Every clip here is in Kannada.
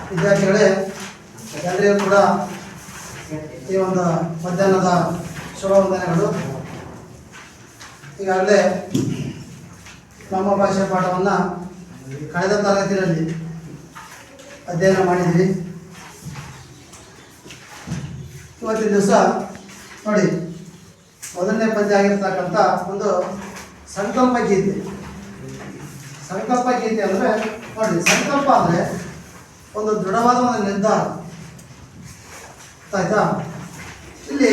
ವಿದ್ಯಾರ್ಥಿಗಳೇ, ಎಲ್ಲರಿಗೂ ಕೂಡ ಈ ಒಂದು ಮಧ್ಯಾಹ್ನದ ಶುಭವಂದನೆಗಳು. ಈಗಾಗಲೇ ನಮ್ಮ ಭಾಷೆ ಪಾಠವನ್ನು ಕಳೆದ ತರಗತಿಯಲ್ಲಿ ಅಧ್ಯಯನ ಮಾಡಿದ್ವಿ. ಇವತ್ತಿನ ದಿವಸ ನೋಡಿ, ಮೊದಲನೇ ಪದ್ಯ ಆಗಿರ್ತಕ್ಕಂಥ ಒಂದು ಸಂಕಲ್ಪ ಗೀತೆ. ಸಂಕಲ್ಪ ಗೀತೆ ಅಂದರೆ ನೋಡಿ, ಸಂಕಲ್ಪ ಅಂದರೆ ಒಂದು ದೃಢವಾದ ಒಂದು ನಿರ್ಧಾರ. ಆಯ್ತಾ? ಇಲ್ಲಿ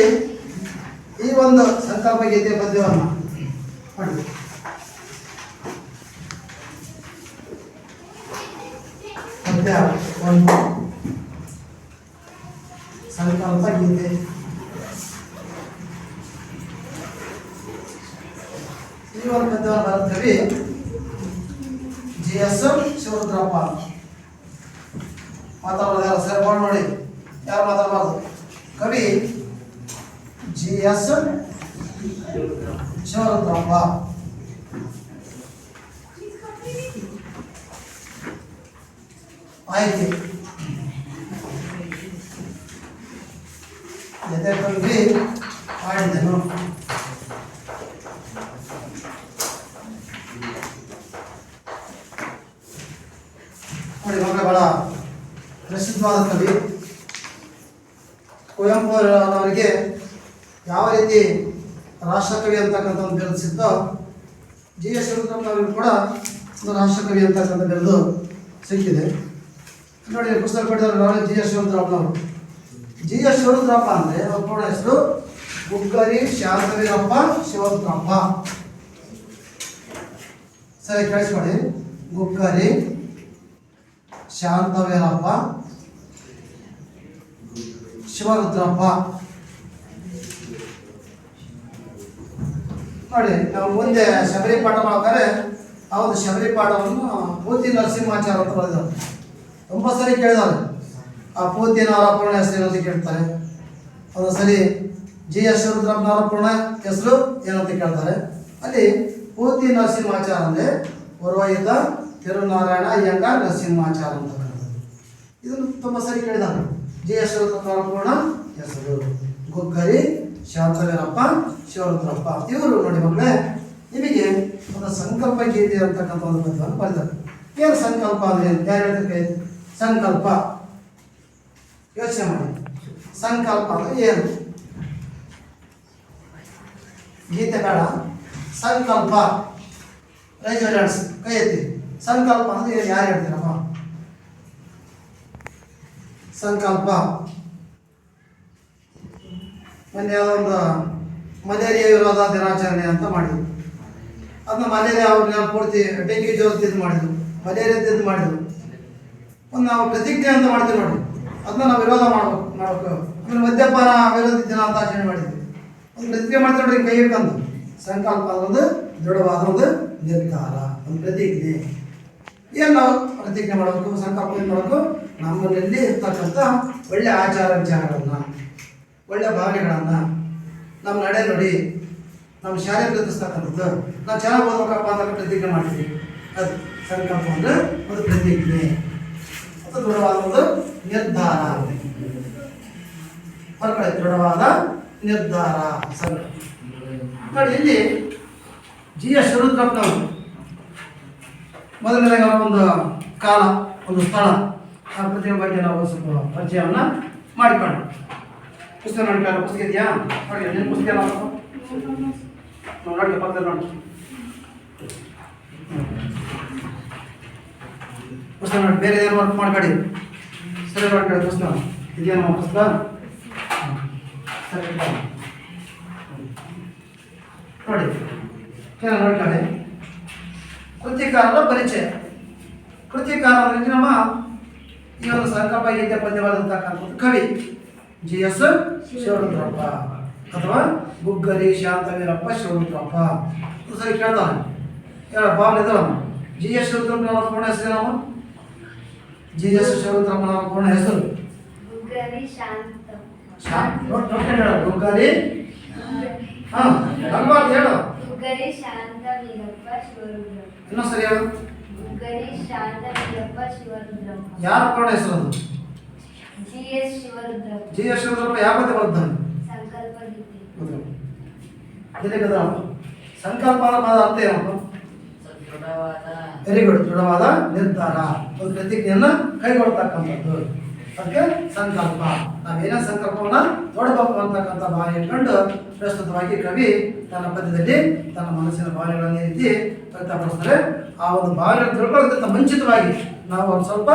ಈ ಒಂದು ಸಂಕಲ್ಪ ಗೀತೆ ಪದ್ಯವನ್ನು ನೋಡಿ, ಪದ್ಯ ಒಂದು ಸಂಕಲ್ಪ ಗೀತೆ. ಈ ಒಂದು ಪದ್ಯವನ್ನು ಬರೆದ ಕವಿ GS ಶಿವರುದ್ರಪ್ಪ. ಮಾತಾಡೋದು ಯಾರು ಸರ್? ಬೋರ್ಡ್ ನೋಡಿ, ಯಾರು ಮಾತಾಡಬಾರ್ದು. ಕವಿ GS ಶಿವರುದ್ರಪ್ಪ. ಆಯ್ತು, ಜೊತೆ ಕವಿ ಮಾಡಿದೆನು. ನೋಡಿ ಮಕ್ಕಳ, ಬಹಳ ಪ್ರಸಿದ್ಧವಾದ ಕವಿ. ಕುವೆಂಪು ಅವರಿಗೆ ಯಾವ ರೀತಿ ರಾಷ್ಟ್ರಕವಿ ಅಂತಕ್ಕಂಥ ಒಂದು ಬಿರುದು ಸಿಕ್ತೋ, GS ಶಿವರುದ್ರಪ್ಪ ಅವರಿಗೂ ಕೂಡ ಒಂದು ರಾಷ್ಟ್ರಕವಿ ಅಂತಕ್ಕಂಥ ಬಿರುದು ಸಿಕ್ಕಿದೆ. ನೋಡಿ, ಪುಸ್ತಕ ಕೊಟ್ಟಿದ್ದಾರೆ GS ಶಿವರುದ್ರಪ್ಪನವರು. GS ಶಿವರುದ್ರಪ್ಪ ಅಂದರೆ ಅವ್ರ ಪೂರ್ಣ ಹೆಸರು ಗುಗ್ಗರಿ ಶಾಂತವೀರಪ್ಪ ಶಿವರುದ್ರಪ್ಪ. ಸರಿ ಕೇಳಿಸ್ಕೊಳ್ಳಿ, ಗುಗ್ಗರಿ ಶಾಂತವೀರಪ್ಪ ಶಿವರುದ್ರಪ್ಪ. ನೋಡಿ, ನಾವು ಮುಂದೆ ಶಬರಿ ಪಾಠ ಮಾಡ್ಬೇಕಾದ್ರೆ ಆ ಒಂದು ಶಬರಿ ಪಾಠವನ್ನು ಪೂತಿ ನರಸಿಂಹಾಚಾರ್ಯ ಅಂತ ಬರೆದಿದ್ದಾರೆ. ತುಂಬ ಸರಿ ಕೇಳಿದ್ದಾರೆ, ಆ ಪೂತಿನವರ ಪೂರ್ಣ ಹೆಸರು ಏನಂತ ಕೇಳ್ತಾರೆ. ಒಂದು ಸರಿ GS ಶಿವರುದ್ರಪ್ಪನವರ ಪೂರ್ಣ ಹೆಸರು ಏನಂತ ಕೇಳ್ತಾರೆ. ಅಲ್ಲಿ ಪೂತಿ ನರಸಿಂಹಾಚಾರ್ಯ ಅಂದರೆ ಪುರೋಹಿತ ತಿರುನಾರಾಯಣ ಅಯ್ಯಂಗಾರ್ ನರಸಿಂಹಾಚಾರ್ಯ ಅಂತ ಕರೀತಾರೆ. ಇದನ್ನು ತುಂಬ ಸರಿ ಕೇಳಿದ್ದಾರೆ. GS ಶಿವರುದ್ರಪ್ಪನವರ ಪೂರ್ಣ ಹೆಸರು ಗುಗ್ಗರಿ ಶಾಂತವೀರಪ್ಪ ಶಿವರುದ್ರಪ್ಪ. ಇವರು ನೋಡಿ ಮಕ್ಕಳೇ, ನಿಮಗೆ ಒಂದು ಸಂಕಲ್ಪ ಗೀತೆ ಅಂತಕ್ಕಂಥ ಒಂದು ಪದ್ಯವನ್ನು ಬರೆದಿದ್ದಾರೆ. ಏನು ಸಂಕಲ್ಪ ಅಂದರೆ ಯಾರು ಹೇಳ್ತಾರೆ? ಸಂಕಲ್ಪ ಯೋಚನೆ ಮಾಡಿ. ಸಂಕಲ್ಪ ಅಂದರೆ ಏನು? ಗೀತೆ ಬೇಡ, ಸಂಕಲ್ಪ. ರೈಸ್ ಯುವರ್ ಹ್ಯಾಂಡ್ಸ್, ಕೈ ಎತ್ತಿ. ಸಂಕಲ್ಪ ಅಂದರೆ ಏನು? ಯಾರು ಹೇಳ್ತೀರಪ್ಪ? ಸಂಕಲ್ಪ ಮೊನ್ನೆ ಒಂದು ಮಲೇರಿಯಾ ವಿರೋಧ ದಿನಾಚರಣೆ ಅಂತ ಮಾಡಿದ್ರು. ಅದನ್ನ ಮಲೇರಿಯಾ ಅವ್ರನ್ನ ಪೂರ್ತಿ ಡೆಂಗಿ ಜ್ವರ ತಿದ್ದು ಮಾಡಿದ್ರು, ಮಲೇರಿಯಾ ತಿದ್ದು ಮಾಡಿದ್ರು. ಒಂದು ನಾವು ಪ್ರತಿಜ್ಞೆ ಅಂತ ಮಾಡ್ತೀವಿ ನೋಡಿ, ಅದನ್ನ ನಾವು ವಿರೋಧ ಮಾಡ್ಬೇಕು. ಆಮೇಲೆ ಮದ್ಯಪಾನ ವಿರೋಧಿ ದಿನ ಅಂತ ಆಚರಣೆ ಮಾಡಿದ್ವಿ. ಒಂದು ಪ್ರತಿಜ್ಞೆ ಮಾಡ್ತೀವಿ ನೋಡಿ, ಕೈ ಹಿಡ್ಕೊಂಡು. ಸಂಕಲ್ಪ ಒಂದು ದೃಢವಾದ ಒಂದು ನಿರ್ಧಾರ, ಒಂದು ಪ್ರತಿಜ್ಞೆ. ಏನು ನಾವು ಪ್ರತಿಜ್ಞೆ ಮಾಡಬೇಕು, ಸಂಕಲ್ಪ ಏನು ಮಾಡಬೇಕು? ನಮ್ಮಲ್ಲಿ ಇರ್ತಕ್ಕಂಥ ಒಳ್ಳೆ ಆಚಾರ ವಿಚಾರಗಳನ್ನು, ಒಳ್ಳೆ ಭಾವನೆಗಳನ್ನು, ನಮ್ಮ ನಡೆ ನುಡಿ, ನಮ್ಮ ಶಾಲೆ ಪ್ರತಿಸ್ತಕ್ಕಂಥದ್ದು, ನಾವು ಚೆನ್ನಾಗಿ ಓದಬೇಕಪ್ಪ ಅಂತ ಪ್ರತಿಜ್ಞೆ ಮಾಡ್ತೀವಿ. ಅದು ಸಂಕಲ್ಪ ಅಂದರೆ ಒಂದು ಪ್ರತಿಜ್ಞೆ, ಅದು ದೃಢವಾದ ಒಂದು ನಿರ್ಧಾರ. ಹೊರಗಡೆ ದೃಢವಾದ ನಿರ್ಧಾರ ಸಂಕಲ್ಪ. ನೋಡಿ, ಇಲ್ಲಿ GS ಶಿವರುದ್ರಪ್ಪನವರು ಮೊದಲನೇದಾಗಿ ಅವರ ಒಂದು ಕಾಲ, ಒಂದು ಸ್ಥಳ, ಆ ಪ್ರತಿಯೊಬ್ಬ ಬಗ್ಗೆ ನಾವು ಸ್ವಲ್ಪ ಪರಿಚಯವನ್ನು ಮಾಡಿಕೊಂಡು ಪುಸ್ತಕ ನೋಡ್ಕೊಳ್ಳೋ. ಪುಸ್ತಕ ಇದೆಯಾ? ನೋಡಿ, ನಿಮ್ಮ ಪುಸ್ತಕ ನೋಡಿ, ಪಕ್ಕದಲ್ಲಿ ನೋಡಿ. ಪುಸ್ತಕ ನೋಡಿ, ಬೇರೆ ಏನು ವರ್ಕ್ ಮಾಡ್ಕೊಳ್ಳಿ, ಸರಿ ಮಾಡ್ಕೊಳ್ಳಿ. ಪುಸ್ತಕ ಇದೆಯಾ? ನಮ್ಮ ಪುಸ್ತಕ ಸರಿ ನೋಡಿ, ಚೆನ್ನಾಗಿ ನೋಡ್ಕೊಳ್ಳಿ. ಕೃತಿಕಾರರ ಪರಿಚಯ. ಕೃತಿಕಾರ ಅಂದರೆ ನಮ್ಮ ಈ ಒಂದು ಸಂಕಲ್ಪ ಗೀತೆ ಪದ್ಯವಾದಂತಕ್ಕಂಥದ್ದು ಕವಿ GS ಶಿವರುದ್ರಪ್ಪ ಅಥವಾ ಗುಗ್ಗರಿ ಶಾಂತವೀರಪ್ಪ ಶಿವರುದ್ರಪ್ಪ. ಸರಿ ಕೇಳ್ತಾನೆ, ಭಾವನೆ ಇದ್ದಾವ. GS ಶಿವರುದ್ರಪ್ಪನವರ ಪೂರ್ಣ ಹೆಸರು ಏನಮ್ಮ? GS ಶಿವರುದ್ರಪ್ಪನವರ ಪೂರ್ಣ ಹೆಸರು ಗುಗ್ಗರಿ ಗುಗ್ಗರಿ ಹಾಂ ಹೇಳು. ಇನ್ನೂ ಸರಿ ಹೇಳು. ಗುಗ್ಗರಿ ಶಾಂತವೀರಪ್ಪ ಶಿವರುದ್ರಪ್ಪ. ಯಾರ ಪೂರ್ಣ ಹೆಸರು ಅದು? ಜಿ.ಎಸ್. ಶಿವರುದ್ರಪ್ಪ. ಜಿ.ಎಸ್. ಶಿವರುದ್ರಪ್ಪ ಯಾವ ಪದ್ಯ ಬರೆದಿದ್ದಾನೆ? ಸಂಕಲ್ಪ ಗೀತೆ. ಸಂಕಲ್ಪ ಅನ್ನೋ ಪದ ಅರ್ಥ ಏನಪ್ಪ? ವೆರಿ ಗುಡ್, ದೃಢವಾದ ನಿರ್ಧಾರ, ಒಂದು ಪ್ರತಿಜ್ಞೆಯನ್ನ ಕೈಗೊಳ್ತಕ್ಕಂಥದ್ದು. ಅದಕ್ಕೆ ಸಂಕಲ್ಪ. ನಾವೇನೇ ಸಂಕಲ್ಪವನ್ನ ತೊಡಬೇಕು ಅಂತಕ್ಕಂಥ ಭಾವನೆ ಇಟ್ಕೊಂಡು ಪ್ರಸ್ತುತವಾಗಿ ಕವಿ ತನ್ನ ಪದ್ಯದಲ್ಲಿ ತನ್ನ ಮನಸ್ಸಿನ ಭಾವನೆಗಳನ್ನು ಈ ರೀತಿ ವ್ಯಕ್ತಪಡಿಸ್ತಾರೆ. ಆ ಒಂದು ಭಾವನೆಯನ್ನು ತಿಳ್ಕೊಳ್ಳೋದಕ್ಕಿಂತ ಮುಂಚಿತವಾಗಿ ನಾವು ಒಂದು ಸ್ವಲ್ಪ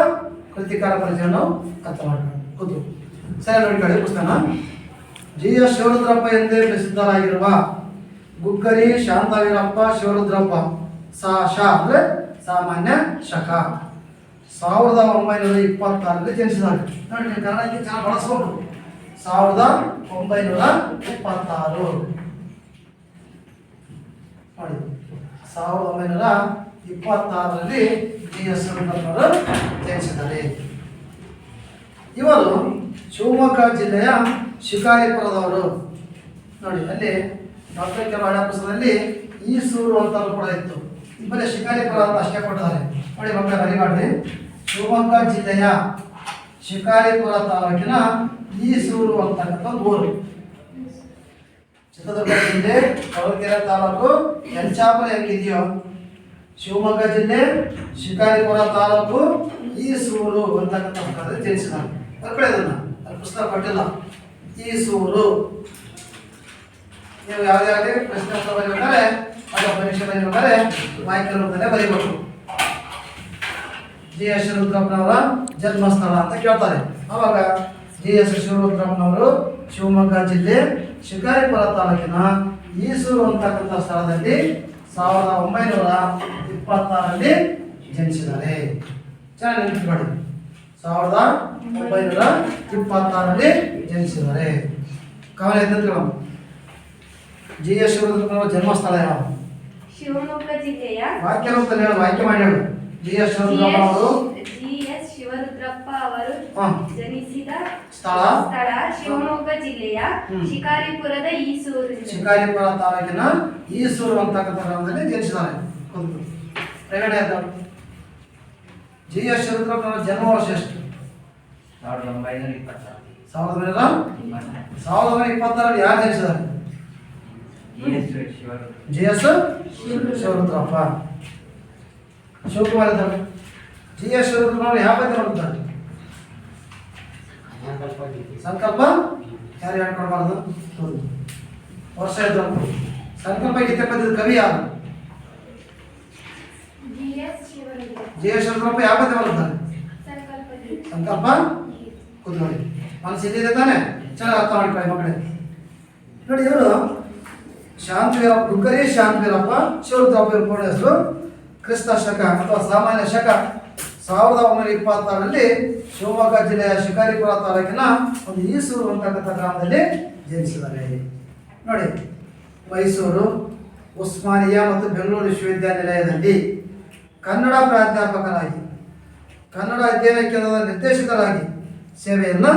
ಕೃತಿಕಾರ ಪರಿಚಯ ನಾವು ಅರ್ಥ ಮಾಡ್ಕೊಂಡು ಸರಿ ನೋಡ್ಕೊಳ್ಳಿ ಪುಸ್ತಕ. ಜಿ.ಎಸ್. ಶಿವರುದ್ರಪ್ಪ ಎಂದೇ ಪ್ರಸಿದ್ಧರಾಗಿರುವ ಗುಗ್ಗರಿ ಶಾಂತವೀರಪ್ಪ ಶಿವರುದ್ರಪ್ಪ ಅಂದ್ರೆ ಸಾಮಾನ್ಯ ಶಕ 1926 ಜನಿಸಿದ್ದಾರೆ. ನೋಡಿ, ನೀವು ಕನ್ನಡಕ್ಕೆ ಚೆನ್ನಾಗಿ ಬಳಸ್ಬೇಕು. 1926 ನೋಡಿ, 1926ರಲ್ಲಿ ಜಿ.ಎಸ್. ಶಿವರುದ್ರಪ್ಪರು ಜನಿಸಿದ್ದಾರೆ. ಇವರು ಶಿವಮೊಗ್ಗ ಜಿಲ್ಲೆಯ ಶಿಕಾರಿಪುರದವರು. ನೋಡಿ, ಅಲ್ಲಿ ಡಾಕ್ಟರ್ ಕೆ ಹಳೆಪುಸ್ತಕದಲ್ಲಿ ಈಸೂರು ಅಂತ ಕೂಡ ಇತ್ತು. ಬರೀ ಶಿಕಾರಿಪುರ ಅಂತ ಅಷ್ಟೇ ಕೊಟ್ಟಿದ್ದಾರೆ. ನೋಡಿ ಮಕ್ಕಳ ಬರಿಬಾರ್ರಿ. ಶಿವಮೊಗ್ಗ ಜಿಲ್ಲೆಯ ಶಿಕಾರಿಪುರ ತಾಲೂಕಿನ ಈಸೂರು ಅಂತಕ್ಕಂಥ ಊರು. ಚಿತ್ರದುರ್ಗ ಜಿಲ್ಲೆ ಹೊಳಲ್ಕೆರೆ ತಾಲೂಕು ಯಂಚಾಪುರ ಹೆಂಗಿದೆಯೋ, ಶಿವಮೊಗ್ಗ ಜಿಲ್ಲೆ ಶಿಕಾರಿಪುರ ತಾಲೂಕು ಈಸೂರು ಅಂತಕ್ಕಂಥ ಪುಸ್ತಕದಲ್ಲಿ ಜನಿಸಿದ್ದಾರೆ. ಬರ್ಕೊಳ್ಳೋದನ್ನ ಅಲ್ಲಿ ಪುಸ್ತಕ ಕೊಟ್ಟಿಲ್ಲ. ಈಸೂರು. ನೀವು ಯಾವುದೇ ಪ್ರಶ್ನೆ ಉತ್ತರ ಬರೀಬೇಕಾದ್ರೆ ಅಥವಾ ಪರೀಕ್ಷೆ ಬರೀಬೇಕಾದ್ರೆ ವಾಕ್ಯ ರೂಪದಲ್ಲೇ ಬರೀಬೇಕು. ಜಿ.ಎಸ್. ಶಿವರುದ್ರಪ್ಪನವರ ಜನ್ಮಸ್ಥಳ ಅಂತ ಕೇಳ್ತಾರೆ. ಆವಾಗ ಜಿ.ಎಸ್. ಶಿವರುದ್ರಪ್ಪನವರು ಶಿವಮೊಗ್ಗ ಜಿಲ್ಲೆ ಶಿಕಾರಿಪುರ ತಾಲೂಕಿನ ಈಸೂರು ಅಂತಕ್ಕಂಥ ಸ್ಥಳದಲ್ಲಿ 1926ರಲ್ಲಿ ಜನಿಸಿದ್ದಾರೆ. ಚೆನ್ನಾಗಿ ನೆನಪಿಟ್ಕೊಳ್ಳಿ, 1926ರಲ್ಲಿ ಜನಿಸಿದ್ದಾರೆ. ಕಾವಲಿ ಎದ್ದಂತ ಜಿ.ಎಸ್. ಶಿವರುದ್ರಪ್ಪನವರ ಜನ್ಮಸ್ಥಳ ಯಾವ? ಶಿವಮೊಗ್ಗ ಜಿಲ್ಲೆಯ ವಾಕ್ಯ ರೂಪದಲ್ಲಿ ಹೇಳು, ವಾಕ್ಯ ಮಾಡಿ ಹೇಳು. ಜಿ.ಎಸ್. ಶಿವರುದ್ರಪ್ಪ ಅವರು ಜನಿಸಿದ ಸ್ಥಳ ಶಿವಮೊಗ್ಗ ಜಿಲ್ಲೆಯ ಶಿಕಾರಿಪುರದ ಈಸೂರು. ಶಿಕಾರಿಪುರ ತಾಲೂಕಿನ ಈಸೂರು ಅಂತಕ್ಕಂಥ ಗ್ರಾಮದಲ್ಲಿ ಜನಿಸಿದ್ದಾರೆ. ಜಿ.ಎಸ್. ಶಿವರುದ್ರಪ್ಪನವರ ಜನ್ಮ ವರ್ಷ ಎಷ್ಟು? 1920ರಲ್ಲಿ ಯಾರು ಜನಿಸಿದ್ದಾರೆ? ಜಿ.ಎಸ್. ಶಿವರುದ್ರಪ್ಪ. ಶಿವಕುಮಾರ್ ಇದ್ದಾರೆ. ಜಿ.ಎಸ್. ಶಿವರುದ್ರಪ್ಪನವರು ಯಾವ ಪದ್ಯ ಬರುತ್ತಾರೆ? ಸಂಕಲ್ಪ. ಯಾರು ಹೇಳ್ಕೊಡ್ಬಾರ್ದು? ವರ್ಷ ಇದ್ದರು. ಸಂಕಲ್ಪ ಗೀತೆ ಪದ್ಯದ ಕವಿ ಯಾರು? ಜಿ.ಎಸ್. ಶಿವರುದ್ರಪ್ಪ ಯಾವ ಪದ್ಯ ಬರುತ್ತಾರೆ? ಸಂಕಲ್ಪ. ಕೂತ್ಕೊಳ್ಳಿ, ಮನಸ್ಸಿದೆ ತಾನೆ? ಚೆನ್ನಾಗಿ ಅರ್ಥ ಮಾಡ್ಕೊಳ್ಳಿ ಮಕ್ಕಳೇ. ನೋಡಿ, ಇವರು ಶಾಂತವೀರಪ್ಪ, ಗುಗ್ಗರಿ ಶಾಂತವೀರಪ್ಪ ಶಿವರುದ್ರಪ್ಪ ಪೂರ್ಣ ಹೆಸರು. ಕ್ರಿಸ್ತ ಶಕ ಅಥವಾ ಸಾಮಾನ್ಯ ಶಕ 1926ರಲ್ಲಿ ಶಿವಮೊಗ್ಗ ಜಿಲ್ಲೆಯ ಶಿಕಾರಿಪುರ ತಾಲೂಕಿನ ಒಂದು ಈಸೂರು ಅಂತಕ್ಕಂಥ ಗ್ರಾಮದಲ್ಲಿ ಜನಿಸಿದ್ದಾರೆ. ನೋಡಿ, ಮೈಸೂರು, ಉಸ್ಮಾನಿಯಾ ಮತ್ತು ಬೆಂಗಳೂರು ವಿಶ್ವವಿದ್ಯಾನಿಲಯದಲ್ಲಿ ಕನ್ನಡ ಪ್ರಾಧ್ಯಾಪಕರಾಗಿ, ಕನ್ನಡ ಅಧ್ಯಯನ ಕೇಂದ್ರದ ನಿರ್ದೇಶಕರಾಗಿ ಸೇವೆಯನ್ನು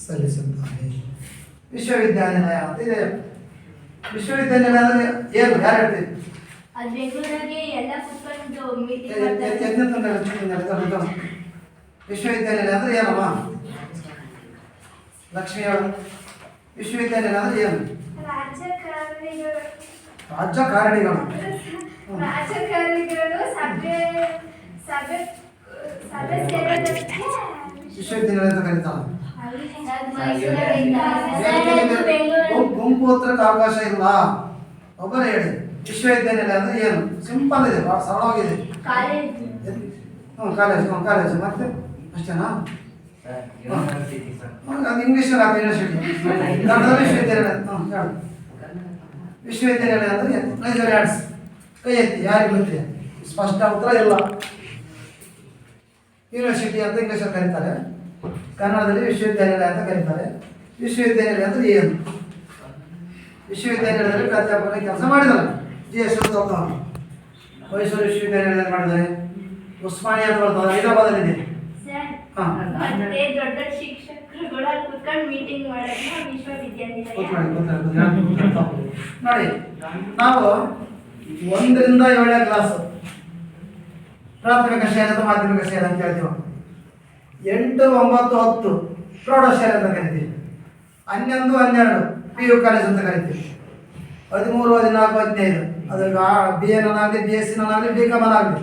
ಸಲ್ಲಿಸಿದ್ದಾರೆ. ವಿಶ್ವವಿದ್ಯಾನಿಲಯ ಅಂತ ಇದೆ. ವಿಶ್ವವಿದ್ಯಾನಿಲಯ ಅಂದರೆ ಏನು? ಯಾರು ಹೇಳ್ತೀವಿ? ವಿಶ್ವವಿದ್ಯಾನಿಲಯ ಅಂದ್ರೆ ಏನಮ್ಮ? ಲಕ್ಷ್ಮಿ ಹೇಳು. ವಿಶ್ವವಿದ್ಯಾನಿಲಯ ಅಂದ್ರೆ ಏನು? ರಾಜಕಾರಣಿಗಳು. ವಿಶ್ವವಿದ್ಯಾನಿಲಯ ಅಂತ ಕರೀತಾರ. ಗುಂಪು ಹತ್ರಕ್ಕೆ ಅವಕಾಶ ಇಲ್ಲ. ಒಬ್ಬರೇ ಹೇಳಿ. ವಿಶ್ವವಿದ್ಯಾನಿಲಯ ಅಂದ್ರೆ ಏನು? ಸಿಂಪಲ್ ಇದೆ, ಬಹಳ ಸರಳವಾಗಿದೆ. ಕಾಲೇಜು ಮತ್ತೆ ಅಷ್ಟೇನಾ? ಅದು ಇಂಗ್ಲೀಷ್ ಯೂನಿವರ್ಸಿಟಿ. ಕನ್ನಡದಲ್ಲಿ ವಿಶ್ವವಿದ್ಯಾನಿಲಯ. ಹೇಳು. ವಿಶ್ವವಿದ್ಯಾನಿಲಯ ಅಂದ್ರೆ ರೈಸ್ ಯುವರ್ ಹ್ಯಾಂಡ್ಸ್. ಕೈ ಎತ್ತಿ, ಯಾರಿಗೆ ಗೊತ್ತಿದೆ? ಸ್ಪಷ್ಟ ಉತ್ತರ ಇಲ್ಲ. ಯೂನಿವರ್ಸಿಟಿ ಅಂತ ಇಂಗ್ಲೀಷಲ್ಲಿ ಕರೀತಾರೆ, ಕನ್ನಡದಲ್ಲಿ ವಿಶ್ವವಿದ್ಯಾನಿಲಯ ಅಂತ ಕರೀತಾರೆ. ವಿಶ್ವವಿದ್ಯಾನಿಲಯ ಅಂದ್ರೆ ಏನು? ವಿಶ್ವವಿದ್ಯಾನಿಲಯದಲ್ಲಿ ಪ್ರಾಧ್ಯಾಪಕರ ಕೆಲಸ ಮಾಡಿದ್ದಾರೆ ಜಿ.ಎಸ್. ಶಿವರುದ್ರಪ್ಪನವರು. ಮೈಸೂರು ವಿಶ್ವವಿದ್ಯಾನಿಲಯ ಮಾಡಿದ್ದಾರೆ. ಉಸ್ಮಾನಿಯಾ ಅಂತ ಬರ್ತದೆ, ಹೈದರಾಬಾದಲ್ಲಿದೆ. ನೋಡಿ, ನಾವು 1ರಿಂದ 7ನೇ ಕ್ಲಾಸ್ ಪ್ರಾಥಮಿಕ ಶಾಲೆ ಅಥವಾ ಮಾಧ್ಯಮಿಕ ಶಾಲೆ ಅಂತ ಹೇಳ್ತೀವಿ. 8, 9, 10 ಪ್ರೌಢಶಾಲೆ ಅಂತ ಕರಿತೀವಿ. 11, 12 PU ಕಾಲೇಜ್ ಅಂತ ಕರಿತೀವಿ. 13, 14, 15 ಅದು BA-ನಾಗಲಿ BSc-ನಾಗಲಿ BCom-ನಾಗಲಿ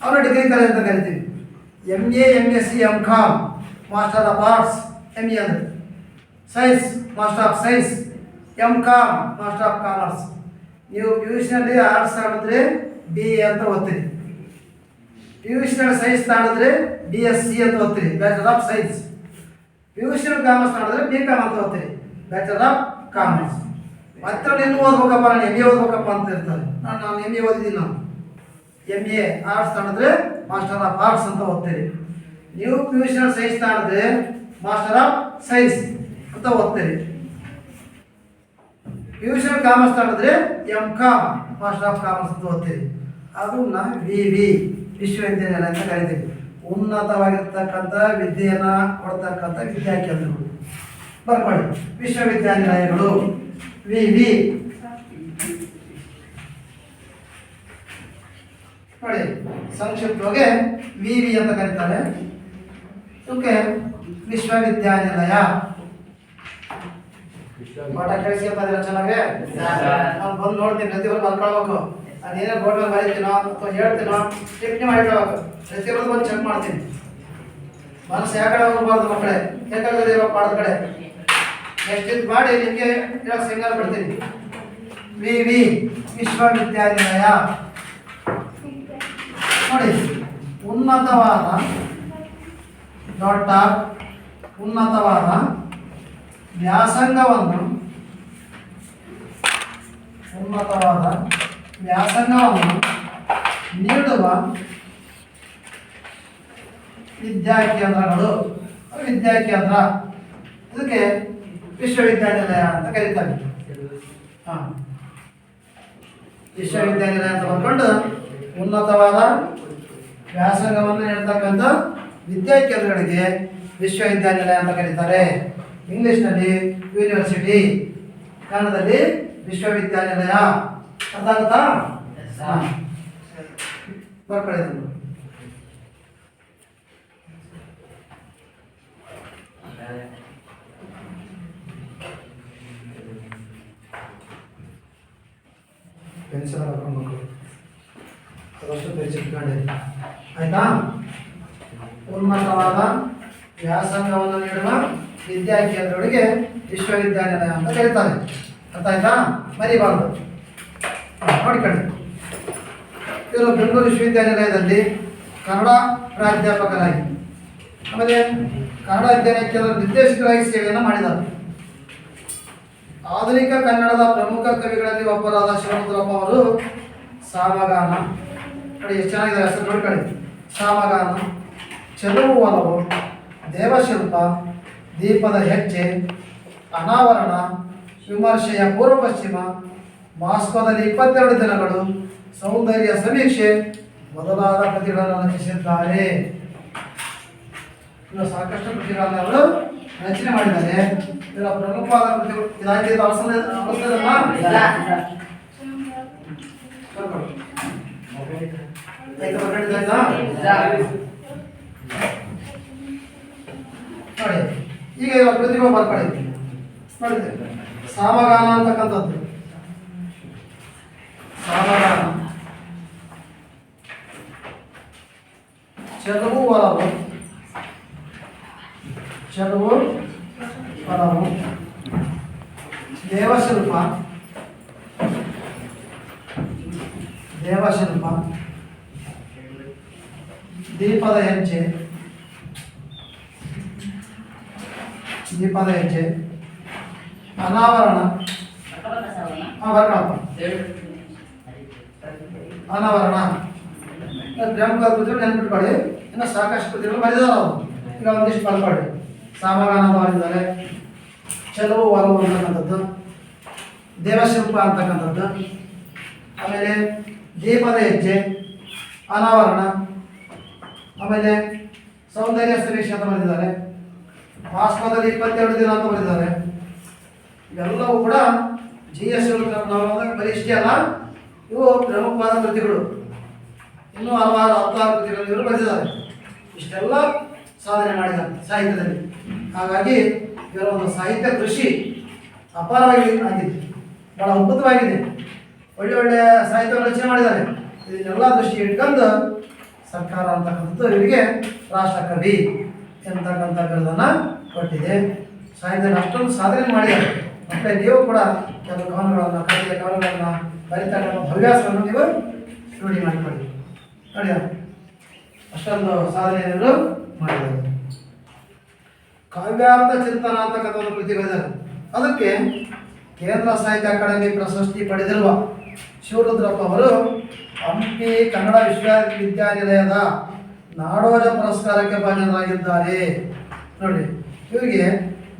ಅವರು ಡಿಗ್ರಿ ಕಾಲೇಜ್ ಅಂತ ಕರಿತೀವಿ. MA, MSc, MCom master of arts, ME ಅಂದರೆ science master of science, MCom master of commerce. ನೀವು PUC-ನಲ್ಲಿ ಆರ್ಟ್ಸ್ ತಗೊಂಡ್ರೆ BA ಅಂತ ಓದ್ತೀರಿ, PUC-ನಲ್ಲಿ ಸೈನ್ಸ್ ತಗೊಂಡ್ರೆ BSc ಅಂತ ಓದ್ತೀರಿ, ಬ್ಯಾಚಲರ್ ಆಫ್ ಸೈನ್ಸ್. PUC-ನಲ್ಲಿ ಕಾಮರ್ಸ್ ತಗೊಂಡ್ರೆ BCom ಅಂತ ಓದ್ತೀರಿ, ಬ್ಯಾಚಲರ್ ಆಫ್ ಕಾಮರ್ಸ್. ಮತ್ತೆ ಇನ್ನೂ ಓದ್ಬೇಕಪ್ಪ, ನಾನು MA ಓದ್ಬೇಕಪ್ಪ ಅಂತ ಇರ್ತಾರೆ. ನಾನು MA ಓದಿದ್ದೀನಿ. ನಾನು MA ಆರ್ಟ್ಸ್ ತಗೊಂಡ್ರೆ ಮಾಸ್ಟರ್ ಆಫ್ ಆರ್ಟ್ಸ್ ಅಂತ ಓದ್ತೀರಿ. ನೀವು PUC-ನಲ್ಲಿ ಸೈನ್ಸ್ ತಗೊಂಡ್ರೆ ಮಾಸ್ಟರ್ ಆಫ್ ಸೈನ್ಸ್ ಅಂತ ಓದ್ತೀರಿ. PUC-ನಲ್ಲಿ ಕಾಮರ್ಸ್ ತಗೊಂಡ್ರೆ MCom ಮಾಸ್ಟರ್ ಆಫ್ ಕಾಮರ್ಸ್ ಅಂತ ಓದ್ತೀರಿ. ಅದನ್ನ VV ವಿಶ್ವವಿದ್ಯಾನಿಲಯ ಅಂತ ಕರಿತೀವಿ. ಉನ್ನತವಾಗಿರ್ತಕ್ಕಂಥ ವಿದ್ಯೆಯನ್ನು ಕೊಡ್ತಕ್ಕಂಥ ವಿದ್ಯಾಕೇಂದ್ರಗಳು. ಬರ್ಕೊಳ್ಳಿ, ವಿಶ್ವವಿದ್ಯಾನಿಲಯಗಳು VV. ನೋಡಿ, ಸಂಕ್ಷಿಪ್ತವಾಗಿ VV ಅಂತ ಕರೀತಾರೆ. ಓಕೆ, ವಿಶ್ವವಿದ್ಯಾನಿಲಯ. ಪಾಠ ಕೇಳಿಸ್ಕೊಳ್ತಾ ಚೆನ್ನಾಗೆ? ನಾನು ಬಂದು ನೋಡ್ತೀನಿ, ಪ್ರತಿಯೊಬ್ಬರು ಬರ್ಕೊಳ್ಬೇಕು. ಅದೇನೋ ಬೋರ್ಡ್ ಮೇಲೆ ಬರೀತೀನೋ ಅಥವಾ ಹೇಳ್ತೀನೋ ಟಿಪ್ಪಣಿ ಮಾಡಿಕೊಳ್ಬೇಕು. ಪ್ರತಿಯೊಬ್ಬರು ಬಂದು ಚೆಕ್ ಮಾಡ್ತೀನಿ. ಮನಸ್ಸು ಯಾಕಡೆ ಹೋಗ್ಬಾರ್ದು ಮಕ್ಕಳೇ, ಯಾಕಂದ್ರೆ ಇರೋ ಪಾಠದ ಕಡೆ ಎಷ್ಟಿದ್ದು ಮಾಡಿ ನಿಮಗೆ ಹೇಳಕ್ಕೆ ಸಿಂಗಲ್ ಬಿಡ್ತೀನಿ. VV ವಿಶ್ವವಿದ್ಯಾನಿಲಯ. ನೋಡಿ, ಉನ್ನತವಾದ ದೊಡ್ಡ ಉನ್ನತವಾದ ವ್ಯಾಸಂಗವನ್ನು ನೀಡುವ ವಿದ್ಯಾಕೇಂದ್ರಗಳು. ವಿದ್ಯಾಕೇಂದ್ರ ಇದಕ್ಕೆ ವಿಶ್ವವಿದ್ಯಾನಿಲಯ ಅಂತ ಕರೀತಾರೆ. ವಿಶ್ವವಿದ್ಯಾನಿಲಯ ಅಂತ ಬಂದ್ಕೊಂಡು ಉನ್ನತವಾದ ವ್ಯಾಸಂಗವನ್ನು ನೀಡತಕ್ಕಂಥ ವಿದ್ಯಾಕೇಂದ್ರಗಳಿಗೆ ವಿಶ್ವವಿದ್ಯಾನಿಲಯ ಅಂತ ಕರೀತಾರೆ. ಇಂಗ್ಲಿಷ್ನಲ್ಲಿ ಯೂನಿವರ್ಸಿಟಿ, ಕನ್ನಡದಲ್ಲಿ ವಿಶ್ವವಿದ್ಯಾನಿಲಯ. ಅರ್ಥ ಆಗುತ್ತಾ? ಬರ್ಕೊಳ್ಳಿ. ಪೆನ್ಸಿಲ್ ಹಾಕೊಂಡ್ಬೇಕು, ಅದಷ್ಟು ಪರಿಚಿಟ್ಕೊಂಡೆ ಆಯ್ತಾ. ಉನ್ನತವಾದ ವ್ಯಾಸಂಗವನ್ನು ನೀಡುವ ವಿದ್ಯಾಕೇಂದ್ರಗಳಿಗೆ ವಿಶ್ವವಿದ್ಯಾನಿಲಯ ಅಂತ ಕರೀತಾರೆ. ಅರ್ಥ ಆಯ್ತಾ? ಮರಿಬಾರ್ದು, ನೋಡ್ಕೊಳ್ಳಿ. ಇವರು ಬೆಂಗಳೂರು ವಿಶ್ವವಿದ್ಯಾನಿಲಯದಲ್ಲಿ ಕನ್ನಡ ಪ್ರಾಧ್ಯಾಪಕರಾಗಿ, ಆಮೇಲೆ ಕನ್ನಡ ಅಧ್ಯಯನ ಕೇಂದ್ರ ನಿರ್ದೇಶಕರಾಗಿ ಸೇವೆಯನ್ನು ಮಾಡಿದ್ದಾರೆ. ಆಧುನಿಕ ಕನ್ನಡದ ಪ್ರಮುಖ ಕವಿಗಳಲ್ಲಿ ಒಬ್ಬರಾದ ಶಿವರುದ್ರಪ್ಪ ಅವರು ಸಾಮಗಾನ, ನೋಡಿ ಎಷ್ಟು ಚೆನ್ನಾಗಿದೆ ಹೆಸರು, ನೋಡ್ಕೊಳ್ಳಿ. ಸಾಮಗಾನ, ಚೆಲುವು ಒಲವು, ದೇವಶಿಲ್ಪ, ದೀಪದ ಹೆಜ್ಜೆ, ಅನಾವರಣ, ವಿಮರ್ಶೆಯ ಪೂರ್ವ ಪಶ್ಚಿಮ, ಮಾಸ್ಕೋದಲ್ಲಿ 22 ದಿನಗಳು, ಸೌಂದರ್ಯ ಸಮೀಕ್ಷೆ ಮೊದಲಾದ ಕೃತಿಗಳನ್ನು ರಚಿಸಿದ್ದಾರೆ. ಇನ್ನು ಸಾಕಷ್ಟು ಕೃತಿಗಳನ್ನು ಅವರು ರಚನೆ ಮಾಡಿದ್ದಾರೆ. ಇದರ ಪ್ರಮುಖವಾದ ಕೃತಿಗಳು ಇದಾಗಿದೆ. ನೋಡಿ, ಈಗ ಇರುವ ಕೃತಿಗಳು ಬರ್ಕೊಳ್ಳಿ. ನೋಡಿದ್ದೆ ಸಾಮಗಾನ ಅಂತಕ್ಕಂಥದ್ದು. ಸಾಮಗಾನ, ಚೆಲುವು ಒಲವು, ದೇವಶಿಲ್ಪ, ದೀಪದ ಹೆಜ್ಜೆ, ಅನಾವರಣ, ಅನಾವರಣ ಪ್ರಮುಖ ಕೃತಿಗಳು ನೆನ್ಪಿಟ್ಕೊಳ್ಳಿ. ಇನ್ನು ಸಾಕಷ್ಟು ಕೃತಿಗಳು ಬರೆದಾರ ಅವರು. ಈಗ ಒಂದಿಷ್ಟು ಬರ್ಕೊಳ್ಳಿ. ಸಾಮಗಾನ ಬರೆದಿದ್ದಾರೆ, ಚೆಲುವು ಒಲವು ಅಂತಕ್ಕಂಥದ್ದು, ದೇವಶಿಲ್ಪ ಅಂತಕ್ಕಂಥದ್ದು, ಆಮೇಲೆ ದೀಪದ ಹೆಜ್ಜೆ, ಅನಾವರಣ, ಆಮೇಲೆ ಸೌಂದರ್ಯ ಸಮೀಕ್ಷೆ ಅಂತ ಬರೆದಿದ್ದಾರೆ, ಮಾಸ್ಕೋದಲ್ಲಿ 22 ದಿನ ಅಂತ ಬರೆದಿದ್ದಾರೆ. ಇವೆಲ್ಲವೂ ಕೂಡ GS ಬರೀ ಇಷ್ಟೇ ಅಲ್ಲ, ಇವು ಪ್ರಮುಖವಾದ ಕೃತಿಗಳು. ಇನ್ನೂ ಹಲವಾರು 16 ಕೃತಿಗಳನ್ನು ಇವರು ಬರೆದಿದ್ದಾರೆ. ಇಷ್ಟೆಲ್ಲ ಸಾಧನೆ ಮಾಡಿದ್ದಾರೆ ಸಾಹಿತ್ಯದಲ್ಲಿ. ಹಾಗಾಗಿ ಇವರ ಒಂದು ಸಾಹಿತ್ಯ ಕೃಷಿ ಅಪಾರವಾಗಿ ಆಗಿದೆ, ಬಹಳ ಅದ್ಭುತವಾಗಿದೆ. ಒಳ್ಳೆ ಒಳ್ಳೆಯ ಸಾಹಿತ್ಯ ರಚನೆ ಮಾಡಿದ್ದಾರೆ. ಇದನ್ನೆಲ್ಲ ದೃಷ್ಟಿ ಇಟ್ಕೊಂಡು ಸರ್ಕಾರ ಅಂತಕ್ಕಂಥದ್ದು ಇವರಿಗೆ ರಾಷ್ಟ್ರಕವಿ ಎಂತಕ್ಕಂಥ ಬಿರುದನ್ನು ಕೊಟ್ಟಿದೆ. ಸಾಹಿತ್ಯದಲ್ಲಿ ಅಷ್ಟೊಂದು ಸಾಧನೆ ಮಾಡಿದ್ದಾರೆ. ಮತ್ತು ನೀವು ಕೂಡ ಕೆಲವು ಕವನಗಳನ್ನು, ಕವಿತೆಯ ಕವನಗಳನ್ನು ಬರೀತಕ್ಕಂಥ ಹವ್ಯಾಸವನ್ನು ನೀವು ರೂಢಿ ಮಾಡಿಕೊಳ್ಳಿ. ನೋಡಿ, ಅಷ್ಟೊಂದು ಸಾಧನೆಯನ್ನು ಮಾಡಿದ್ದಾರೆ. ಕಾವ್ಯಾರ್ಥ ಚಿಂತನ ಅಂತಕ್ಕಂಥ ಒಂದು ಕೃತಿ ಬರೆದಿದ್ದಾರೆ. ಅದಕ್ಕೆ ಕೇಂದ್ರ ಸಾಹಿತ್ಯ ಅಕಾಡೆಮಿ ಪ್ರಶಸ್ತಿ ಪಡೆದಿರುವ ಶಿವರುದ್ರಪ್ಪ ಅವರು ಹಂಪಿ ಕನ್ನಡ ವಿಶ್ವವಿದ್ಯಾನಿಲಯದ ನಾಡೋಜ ಪುರಸ್ಕಾರಕ್ಕೆ ಭಾಜನರಾಗಿದ್ದಾರೆ. ನೋಡಿ, ಇವರಿಗೆ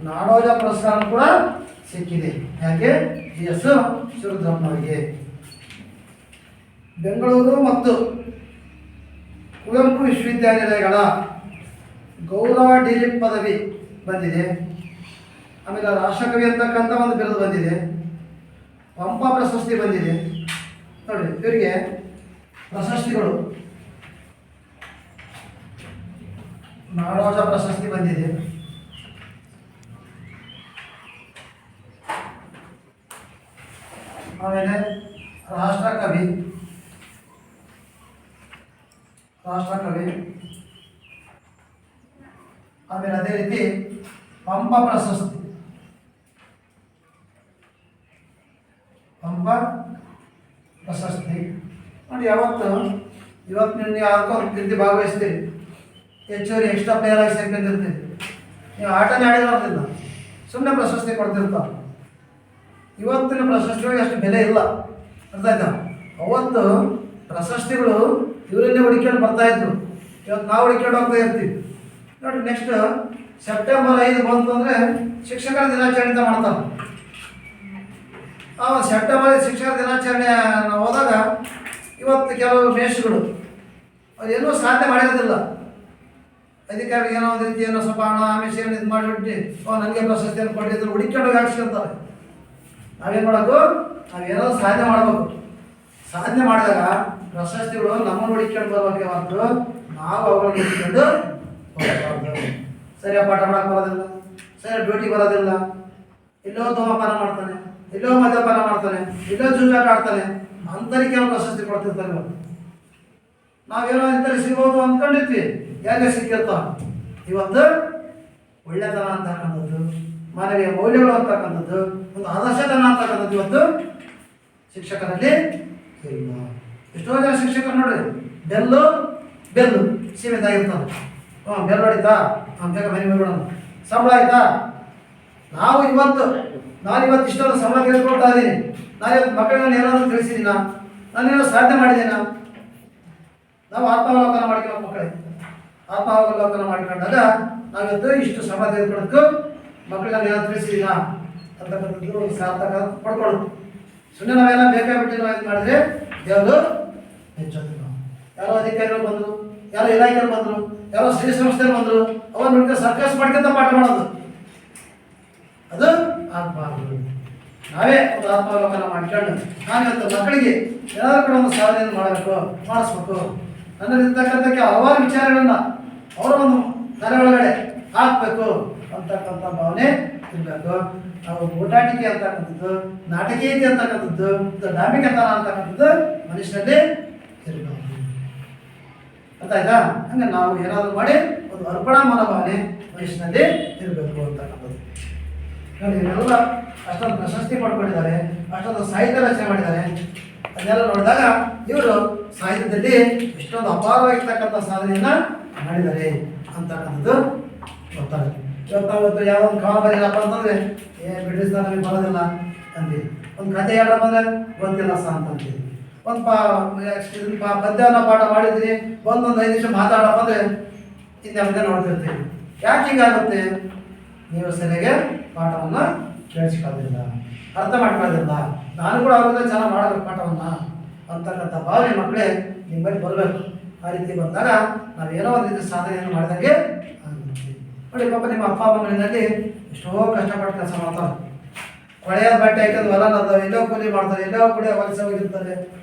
ನಾಡೋಜ ಪುರಸ್ಕಾರ ಕೂಡ ಸಿಕ್ಕಿದೆ. ಯಾಕೆ? GS ಶಿವರುದ್ರಪ್ಪನವರಿಗೆ. ಬೆಂಗಳೂರು ಮತ್ತು ಕುವೆಂಪು ವಿಶ್ವವಿದ್ಯಾನಿಲಯಗಳ ಗೌರವ ಡಿಲಿಟ್ ಪದವಿ ಬಂದಿದೆ. ಆಮೇಲೆ ರಾಷ್ಟ್ರಕವಿ ಅಂತಕ್ಕಂಥ ಒಂದು ಬಿರುದು ಬಂದಿದೆ. ಪಂಪ ಪ್ರಶಸ್ತಿ ಬಂದಿದೆ. ನೋಡಿ, ಇವರಿಗೆ ಪ್ರಶಸ್ತಿಗಳು ನಾಡೋಜ ಪ್ರಶಸ್ತಿ ಬಂದಿದೆ. ಆಮೇಲೆ ರಾಷ್ಟ್ರಕವಿ ಆಮೇಲೆ ಅದೇ ರೀತಿ ಪಂಪ ಪ್ರಶಸ್ತಿ ನೋಡಿ. ಇವತ್ತು ನೀವು ಯಾವ್ದೋ ಒಂದು ಕೃತಿ ಭಾಗವಹಿಸ್ತೀರಿ, ಹೆಚ್ಚುವರಿ ಎಕ್ಸ್ಟ್ರಾ ಪ್ಲೇಯರ್ ಆಗಿ ಸೇರ್ಕೊಂಡಿರ್ತೀರಿ. ನೀವು ಆಟನೇ ಆಡಿರೋದಿಲ್ಲ, ಸುಮ್ಮನೆ ಪ್ರಶಸ್ತಿ ಕೊಡ್ತಿರ್ತಾವೆ. ಇವತ್ತಿನ ಪ್ರಶಸ್ತಿಗಳಿಗೆ ಅಷ್ಟು ಬೆಲೆ ಇಲ್ಲ, ಅರ್ಥ ಆಯ್ತಾ? ಅವತ್ತು ಪ್ರಶಸ್ತಿಗಳು ಇವರನ್ನೇ ಹುಡುಕೊಂಡು ಬರ್ತಾಯಿದ್ರು. ಇವತ್ತು ನಾವು ಹುಡುಕೊಂಡು ಹೋಗ್ತಾ ಇರ್ತೀವಿ. ನೋಡಿ, ನೆಕ್ಸ್ಟ್ ಸೆಪ್ಟೆಂಬರ್ 5 ಬಂತು ಅಂದರೆ ಶಿಕ್ಷಕರ ದಿನಾಚರಣೆ ಅಂತ ಮಾಡ್ತಾರೆ. ಆ ಸೆಪ್ಟೆಂಬರ್ ಶಿಕ್ಷಕರ ದಿನಾಚರಣೆ ಹೋದಾಗ ಇವತ್ತು ಕೆಲವು ಮೇಷ್ಗಳು ಅವ್ರು ಏನೂ ಸಾಧನೆ ಮಾಡಿರೋದಿಲ್ಲ. ಅಧಿಕಾರಿಗೆ ಏನೋ ಒಂದು ರೀತಿ ಏನೋ ಸ್ವಲ್ಪ ಹಣ ಆಮೇಶ ಇದು ಮಾಡಿಬಿಟ್ಟು ನನಗೆ ಪ್ರಶಸ್ತಿಯನ್ನು ಕೊಟ್ಟಿದ್ರು ಹುಡುಕೊಂಡು ಹಾಕ್ಸ್ಕೊಂತಾರೆ. ನಾವೇನು ಮಾಡೋದು? ನಾವೇನೋ ಸಾಧನೆ ಮಾಡಬೇಕು. ಸಾಧನೆ ಮಾಡಿದಾಗ ಪ್ರಶಸ್ತಿಗಳು ನಮ್ಮನ್ನು ಹುಡುಕೊಂಡು ಬರ್ಬೇಕೆ ಹೊರತು ನಾವು ಅವುಗಳನ್ನು ಹುಡುಕೊಂಡು ಹೋಗಬಾರ್ದು. ಸರಿಯಾಗಿ ಪಾಠ ಮಾಡೋಕ್ಕೆ ಬರೋದಿಲ್ಲ, ಸರಿಯಾಗಿ ಡ್ಯೂಟಿ ಬರೋದಿಲ್ಲ, ಎಲ್ಲೋ ಧೂಮಪಾನ ಮಾಡ್ತಾನೆ, ಎಲ್ಲೋ ಮದ್ಯಪಾನ ಮಾಡ್ತಾನೆ, ಎಲ್ಲೋ ಜೂಜಾಟ ಆಡ್ತಾನೆ, ಅಂಥರಿಗೆ ಪ್ರಶಸ್ತಿ ಕೊಡ್ತಿರ್ತಾರೆ. ನಾವೇನೋ ಇಂಥಲ್ಲಿ ಸಿಗ್ಬೋದು ಅಂದ್ಕೊಂಡಿರ್ತೀವಿ, ಹೇಗೆ ಸಿಕ್ಕಿರ್ತಾವ. ಇವತ್ತು ಒಳ್ಳೆತನ ಅಂತಕ್ಕಂಥದ್ದು, ಮಾನವೀಯ ಮೌಲ್ಯಗಳು ಅಂತಕ್ಕಂಥದ್ದು, ಒಂದು ಆದರ್ಶತನ ಅಂತಕ್ಕಂಥದ್ದು ಇವತ್ತು ಶಿಕ್ಷಕರಲ್ಲಿ ಇಲ್ಲ. ಎಷ್ಟೋ ಜನ ಶಿಕ್ಷಕರು ನೋಡಿ ಬೆಲ್ಲು ಸೀಮಿತ ಆಗಿರ್ತಾರೆ. ಬೆಲ್ ಹೊಡಿತಾ ಬೇಗ ಮನೆ ಹೋಗೋಣ, ಸಂಬಳ ಆಯ್ತಾ? ನಾನು ಇವತ್ತು ಇಷ್ಟೊಂದು ಸಂಬಳ ತೆಗೆದುಕೊಳ್ತಾ ಇದ್ದೀನಿ, ನಾನು ಇವತ್ತು ಮಕ್ಕಳನ್ನ ಏನಾದರೂ ತಿಳಿಸಿದ್ದೀನ, ನಾನೇನೋ ಸಾಧನೆ ಮಾಡಿದ್ದೀನ? ನಾವು ಆತ್ಮಾವಲೋಕನ ಮಾಡ್ಕೊಳ್ಳೋ ಮಕ್ಕಳೇ, ಆತ್ಮಾವಲೋಕನ ಮಾಡ್ಕೊಂಡಾಗ ನಾವಿವತ್ತು ಇಷ್ಟು ಸಂಬಳ ತೆಗೆದುಕೊಳ್ಳೋದಕ್ಕೂ ಮಕ್ಕಳನ್ನ ಏನಾದ್ರು ತಿಳಿಸಿದ್ದೀನ ಅಂತಕ್ಕಂಥದ್ದು ಸಾರ್ಥಕ ಪಡ್ಕೊಳ್ಳೋದು. ಸುಮ್ಮನೆ ನಾವೆಲ್ಲ ಬೇಕಾಗ್ಬಿಟ್ಟು ನಾವು ಇದು ಮಾಡಿದ್ರೆ ದೇವರು ಹೆಚ್ಚೋದು. ಯಾರೋ ಅಧಿಕಾರಿಗಳು ಬಂದರು, ಯಾರೋ ಇಲಾಖೆಗಳು ಬಂದರು, ಯಾರೋ ಶ್ರೀ ಸಂಸ್ಥೆಗಳು ಬಂದರು, ಅವನ್ನ ಬಿಟ್ಟು ಸರ್ಕಸ್ ಮಾಡ್ಕೊಂತ ಪಾಠ ಮಾಡೋದು, ಅದು ಆಗಬಾರ್ದು. ನಾವೇ ಒಂದು ಆತ್ಮಾವಲೋಕನ ಮಾಡ್ಕೊಂಡು ನಾನಿವತ್ತು ಮಕ್ಕಳಿಗೆ ಏನಾದರೂ ಕೂಡ ಒಂದು ಸಾಧನೆಯನ್ನು ಮಾಡಿಸ್ಬೇಕು, ನನ್ನಲ್ಲಿರ್ತಕ್ಕಂಥಕ್ಕೆ ಹಲವಾರು ವಿಚಾರಗಳನ್ನು ಅವರ ಒಂದು ತಲೆ ಒಳಗಡೆ ಹಾಕಬೇಕು ಅಂತಕ್ಕಂಥ ಭಾವನೆ ಇರಬೇಕು. ನಾವು ಊಟಾಟಿಕೆ ಅಂತಕ್ಕಂಥದ್ದು, ನಾಟಕೀಯತೆ ಅಂತಕ್ಕಂಥದ್ದು, ಡಾಂಬಿಕತನ ಅಂತಕ್ಕಂಥದ್ದು ಮನುಷ್ಯನಲ್ಲಿ ಇರಬೇಕು. ಗೊತ್ತಾಯ್ತಾ? ಹಂಗೆ ನಾವು ಏನಾದರೂ ಮಾಡಿ ಒಂದು ಅರ್ಪಣಾ ಮನೋಭಾವನೆ ಮನುಷ್ಯನಲ್ಲಿ ಇರಬೇಕು ಅಂತಕ್ಕಂಥದ್ದು. ನೋಡಿ, ಇವರೆಲ್ಲ ಅಷ್ಟೊಂದು ಪ್ರಶಸ್ತಿ ಪಡ್ಕೊಂಡಿದ್ದಾರೆ, ಅಷ್ಟೊಂದು ಸಾಹಿತ್ಯ ರಚನೆ ಮಾಡಿದ್ದಾರೆ. ಅದನ್ನೆಲ್ಲ ನೋಡಿದಾಗ ಇವರು ಸಾಹಿತ್ಯದಲ್ಲಿ ಎಷ್ಟೊಂದು ಅಪಾರವಾಗಿರ್ತಕ್ಕಂಥ ಸಾಧನೆಯನ್ನು ಮಾಡಿದ್ದಾರೆ ಅಂತಕ್ಕಂಥದ್ದು ಗೊತ್ತಾಗುತ್ತೆ. ಇವತ್ತು ಯಾವುದೋ ಒಂದು ಕಾಲ ಬರೀರಪ್ಪ ಅಂತಂದರೆ ಬ್ರಿಟಿಷ್ ನಮಗೆ ಬರೋದಿಲ್ಲ ಅಂತೀವಿ. ಒಂದು ಕಥೆ ಹೇಳಪ್ಪ ಅಂದರೆ ಗೊತ್ತಿಲ್ಲ ಸ ಅಂತಂತೀವಿ. ಒಂದು ಪದ್ಯನ ಪಾಠ ಮಾಡಿದ್ರಿ, ಒಂದೊಂದು 5 ನಿಮಿಷ ಮಾತಾಡಪ್ಪ ಅಂದರೆ ಹಿಂದೆ ಮುಂದೆ ನೋಡ್ತಿರ್ತೀವಿ. ಯಾಕೆ ಹೀಗಾಗುತ್ತೆ? ನೀವು ಸರಿಯಾಗಿ ಪಾಠವನ್ನು ಕೇಳಿಸ್ಕೊಳ್ಳೋದಿಲ್ಲ, ಅರ್ಥ ಮಾಡ್ಕೊಳ್ಳೋದಿಲ್ಲ. ನಾನು ಕೂಡ ಅವ್ರಿಂದ ಚೆನ್ನಾಗಿ ಮಾಡಬೇಕು ಪಾಠವನ್ನು ಅಂತಕ್ಕಂಥ ಭಾವನೆ ಮಕ್ಕಳೇ ನಿಮ್ಮಲ್ಲಿ ಬರಬೇಕು. ಆ ರೀತಿ ಬಂದಾಗ ನಾವೇನೋ ಒಂದು ರೀತಿ ಸಾಧನೆಯನ್ನು ಮಾಡಿದಂಗೆ ಆಗುತ್ತೆ. ನೋಡಿ ಪಾಪ, ನಿಮ್ಮ ಅಪ್ಪ ಅಮ್ಮ ಮನೆಯಲ್ಲಿ ಎಷ್ಟೋ ಕಷ್ಟಪಟ್ಟು ಕೆಲಸ ಮಾಡ್ತಾರೆ. ಕೊಳೆಯ ಬಟ್ಟೆ ಹಾಕೋದು ಹೊಲ ನಡ್ತಾವೆ, ಎಲ್ಲೋ ಕೂಲಿ ಮಾಡ್ತಾರೆ, ಎಲ್ಲೋ ಕೂಡ ವಲಸೆ ಹೋಗಿರ್ತಾರೆ,